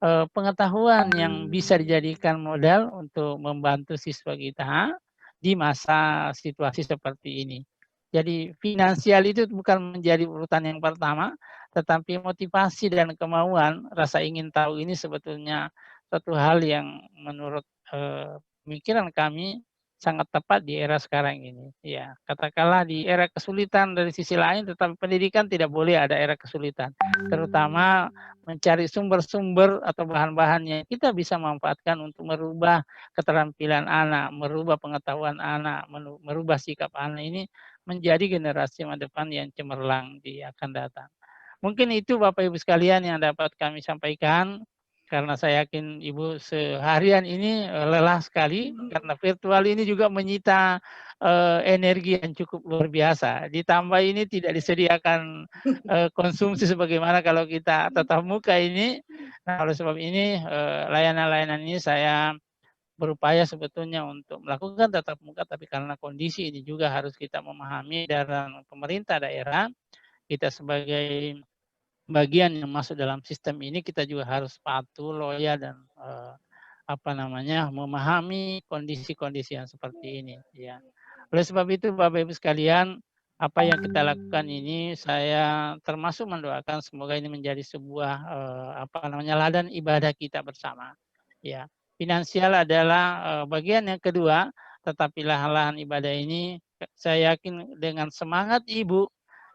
pengetahuan yang bisa dijadikan modal untuk membantu siswa kita di masa situasi seperti ini. Jadi finansial itu bukan menjadi urutan yang pertama, tetapi motivasi dan kemauan, rasa ingin tahu ini sebetulnya satu hal yang menurut pemikiran kami sangat tepat di era sekarang ini. Ya, katakanlah di era kesulitan dari sisi lain, tetapi pendidikan tidak boleh ada era kesulitan. Terutama mencari sumber-sumber atau bahan-bahan yang kita bisa manfaatkan untuk merubah keterampilan anak, merubah pengetahuan anak, merubah sikap anak ini menjadi generasi masa depan yang cemerlang di akan datang. Mungkin itu Bapak Ibu sekalian yang dapat kami sampaikan. Karena saya yakin Ibu seharian ini lelah sekali karena virtual ini juga menyita energi yang cukup luar biasa. Ditambah ini tidak disediakan konsumsi sebagaimana kalau kita tatap muka ini. Nah, oleh sebab ini layanan-layanan ini saya berupaya sebetulnya untuk melakukan tatap muka, tapi karena kondisi ini juga harus kita memahami dan pemerintah daerah, kita sebagai bagian yang masuk dalam sistem ini kita juga harus patuh, loyal dan memahami kondisi-kondisi yang seperti ini. Ya. Oleh sebab itu Bapak Ibu sekalian, apa yang kita lakukan ini saya termasuk mendoakan semoga ini menjadi sebuah ladan ibadah kita bersama. Ya. Finansial adalah bagian yang kedua, tetapi lahan ibadah ini saya yakin dengan semangat Ibu,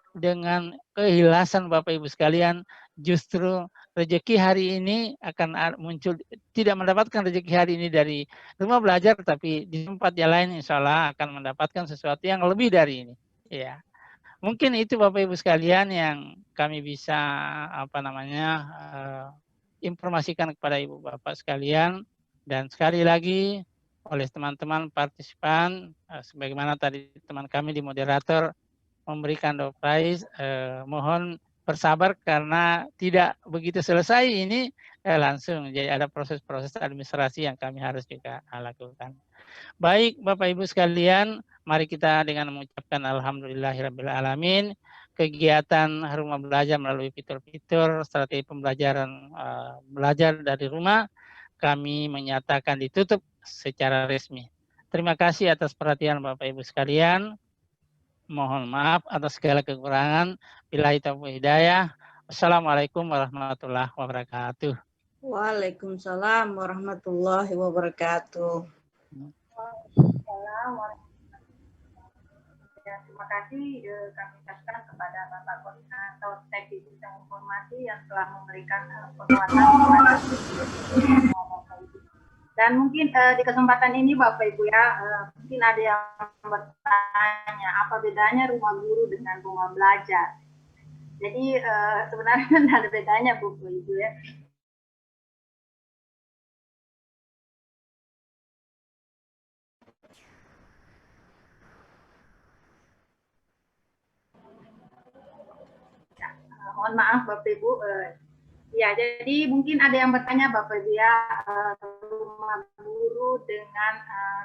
dengan keikhlasan Bapak Ibu sekalian, justru rezeki hari ini akan muncul, tidak mendapatkan rezeki hari ini dari rumah belajar, tapi di tempat yang lain insya Allah akan mendapatkan sesuatu yang lebih dari ini. Ya, mungkin itu Bapak Ibu sekalian yang kami bisa informasikan kepada Ibu Bapak sekalian. Dan sekali lagi oleh teman-teman partisipan, sebagaimana tadi teman kami di moderator memberikan door prize, mohon bersabar karena tidak begitu selesai ini langsung, jadi ada proses-proses administrasi yang kami harus juga lakukan. Baik Bapak Ibu sekalian, mari kita dengan mengucapkan alhamdulillahirrabbilalamin, kegiatan rumah belajar melalui fitur-fitur strategi pembelajaran belajar dari rumah kami menyatakan ditutup secara resmi. Terima kasih atas perhatian Bapak Ibu sekalian. Mohon maaf atas segala kekurangan. Billahi taufiq hidayah. Wassalamualaikum warahmatullahi wabarakatuh. Waalaikumsalam warahmatullahi wabarakatuh. Terima kasih kami ucapkan kepada Bapak Koordinator Teknik Bidang Informasi yang telah memberikan penguatan kepada dan mungkin di kesempatan ini Bapak Ibu ya, mungkin ada yang bertanya apa bedanya rumah guru dengan rumah belajar. Jadi sebenarnya tidak ada bedanya Bapak Ibu ya. Mohon maaf Bapak Ibu. Ya, jadi mungkin ada yang bertanya Bapak Ibu ya, rumah guru dengan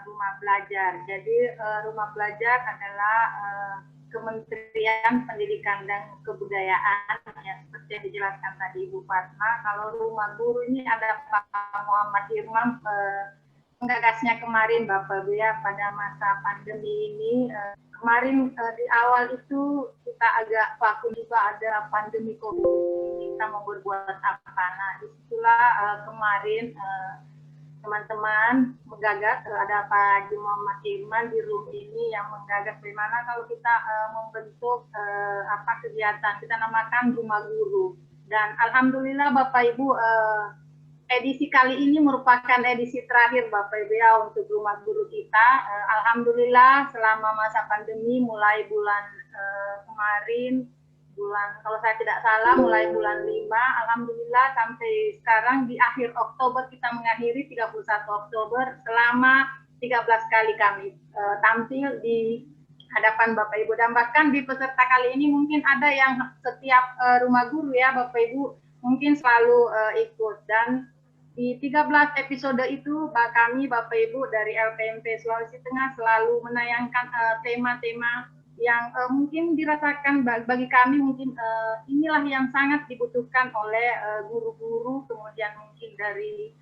rumah belajar. Jadi rumah belajar adalah Kementerian Pendidikan dan Kebudayaan yang seperti yang dijelaskan tadi Ibu Fatma. Kalau rumah guru ini ada Pak Muhammad Irman penggagasnya kemarin Bapak Ibu ya, pada masa pandemi ini. Kemarin di awal itu kita agak vakum juga, ada pandemi COVID ini, kita mau berbuat apa. Nah disitulah kemarin teman-teman menggagas, ada Pak Muhammad Irman di room ini yang menggagas bagaimana kalau kita membentuk kegiatan, kita namakan rumah guru. Dan alhamdulillah Bapak Ibu, edisi kali ini merupakan edisi terakhir Bapak Ibu ya untuk rumah guru kita. Alhamdulillah selama masa pandemi mulai bulan kemarin, kalau saya tidak salah mulai bulan 5, alhamdulillah sampai sekarang di akhir Oktober kita mengakhiri 31 Oktober selama 13 kali kami tampil di hadapan Bapak Ibu. Dan bahkan di peserta kali ini mungkin ada yang setiap rumah guru ya Bapak Ibu mungkin selalu ikut. Dan di 13 episode itu kami Bapak Ibu dari LPMP Sulawesi Tengah selalu menayangkan tema-tema yang mungkin dirasakan bagi kami mungkin inilah yang sangat dibutuhkan oleh guru-guru, kemudian mungkin dari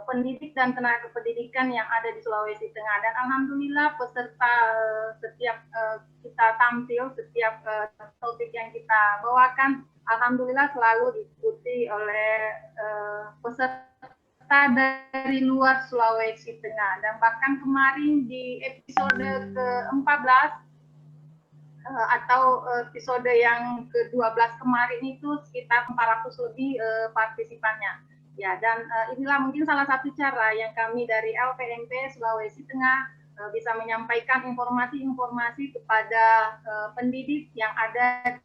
pendidik dan tenaga pendidikan yang ada di Sulawesi Tengah. Dan alhamdulillah peserta setiap kita tampil, setiap topik yang kita bawakan, alhamdulillah selalu diikuti oleh peserta dari luar Sulawesi Tengah. Dan bahkan kemarin di episode ke-14 atau episode yang ke-12 kemarin itu sekitar 400 lebih partisipannya. Ya, dan inilah mungkin salah satu cara yang kami dari LPMP Sulawesi Tengah bisa menyampaikan informasi-informasi kepada pendidik yang ada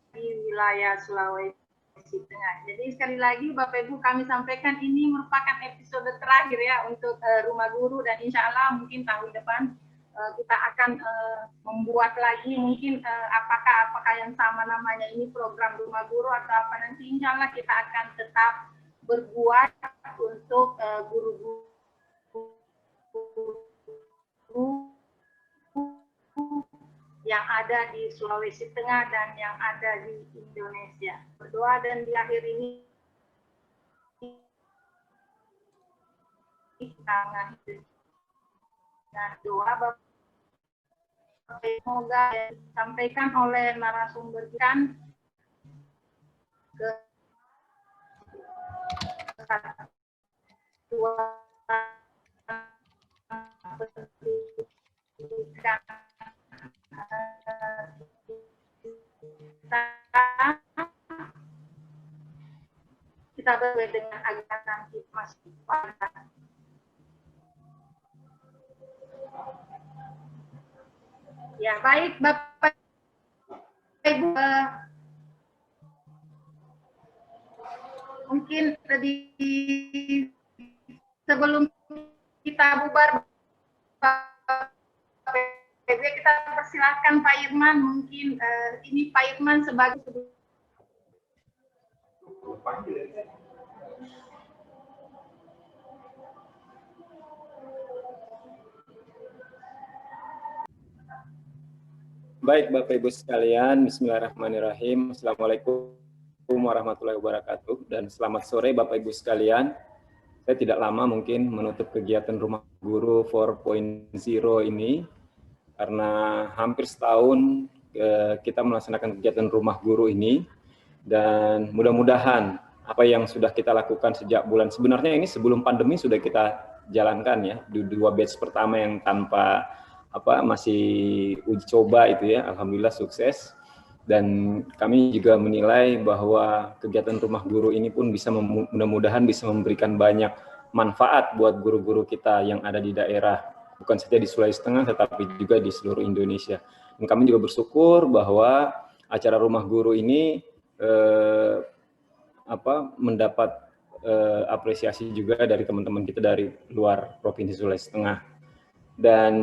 di wilayah Sulawesi Tengah. Jadi sekali lagi Bapak Ibu kami sampaikan ini merupakan episode terakhir ya untuk Rumah Guru, dan insya Allah mungkin tahun depan kita akan membuat lagi mungkin apakah yang sama namanya ini program Rumah Guru atau apa, nanti insya Allah kita akan tetap berbuat untuk guru-guru yang ada di Sulawesi Tengah dan yang ada di Indonesia. Berdoa dan di akhir ini kita doa Bapak, semoga disampaikan oleh narasumber kan ke kita berbeda dengan agar nanti masih pada ya. Baik Bapak Ibu, mungkin tadi sebelum kita bubar kita persilahkan Pak Irman, mungkin ini Pak Irman sebagai Baik Bapak Ibu sekalian, bismillahirrahmanirrahim. Assalamualaikum warahmatullahi wabarakatuh, dan selamat sore Bapak Ibu sekalian. Saya tidak lama mungkin menutup kegiatan Rumah Guru 4.0 ini, karena hampir setahun kita melaksanakan kegiatan Rumah Guru ini, dan mudah-mudahan apa yang sudah kita lakukan sejak bulan, sebenarnya ini sebelum pandemi sudah kita jalankan ya, di 2 batch pertama yang tanpa masih uji coba itu ya, alhamdulillah sukses. Dan kami juga menilai bahwa kegiatan Rumah Guru ini pun bisa mudah-mudahan bisa memberikan banyak manfaat buat guru-guru kita yang ada di daerah, bukan saja di Sulawesi Tengah tetapi juga di seluruh Indonesia. Dan kami juga bersyukur bahwa acara Rumah Guru ini mendapat apresiasi juga dari teman-teman kita dari luar Provinsi Sulawesi Tengah. Dan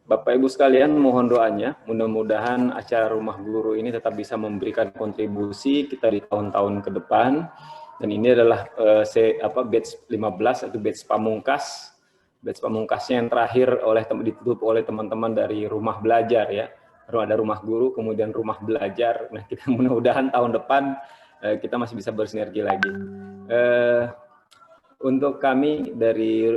Bapak Ibu sekalian, mohon doanya, mudah-mudahan acara Rumah Guru ini tetap bisa memberikan kontribusi kita di tahun-tahun ke depan. Dan ini adalah batch 15 atau batch pamungkas. Batch pamungkasnya yang terakhir ditutup oleh teman-teman dari Rumah Belajar ya. Ada Rumah Guru, kemudian Rumah Belajar. Nah, kita mudah-mudahan tahun depan kita masih bisa bersinergi lagi. Untuk kami dari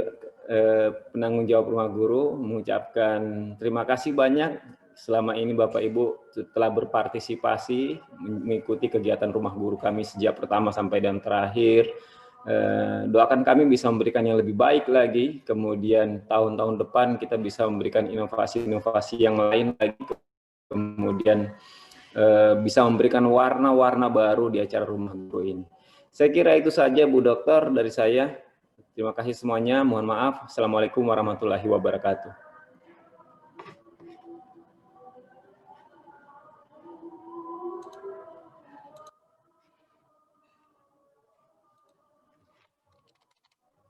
penanggung jawab Rumah Guru mengucapkan terima kasih banyak selama ini Bapak Ibu telah berpartisipasi mengikuti kegiatan Rumah Guru kami sejak pertama sampai dan terakhir. Doakan kami bisa memberikan yang lebih baik lagi, kemudian tahun-tahun depan kita bisa memberikan inovasi-inovasi yang lain lagi, kemudian bisa memberikan warna-warna baru di acara Rumah Guru ini. Saya kira itu saja Bu Dokter dari saya. Terima kasih semuanya, mohon maaf. Assalamualaikum warahmatullahi wabarakatuh.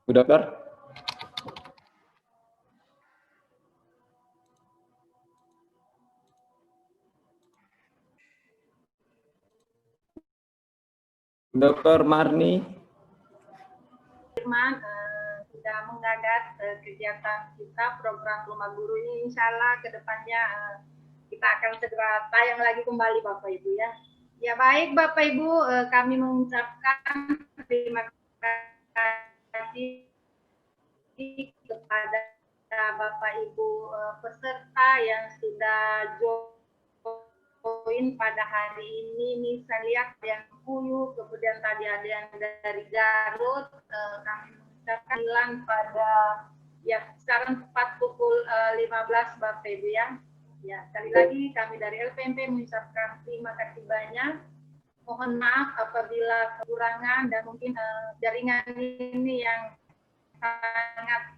Bu Dokter? Dr. Marni? Irman sudah menggagas kegiatan kita, program Rumah Guru ini insya Allah ke depannya kita akan segera tayang lagi kembali Bapak Ibu ya. Ya baik Bapak Ibu, kami mengucapkan terima kasih kepada Bapak Ibu peserta yang sudah join pada hari ini. Nih saya lihat yang Kuyu, kemudian tadi ada yang dari Garut. Kami mengucapkan pada ya sekarang tepat pukul 15 Bapak Ibu ya. Ya, sekali lagi kami dari LPMP mengucapkan terima kasih banyak. Mohon maaf apabila kekurangan dan mungkin jaringan ini yang sangat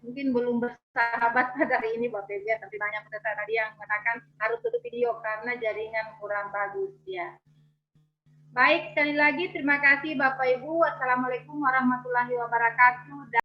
mungkin belum bersahabat pada hari ini Bapak Ibu ya, tapi banyak peserta tadi yang mengatakan harus tutup video karena jaringan kurang bagus ya. Baik, sekali lagi terima kasih Bapak Ibu. Wassalamualaikum warahmatullahi wabarakatuh.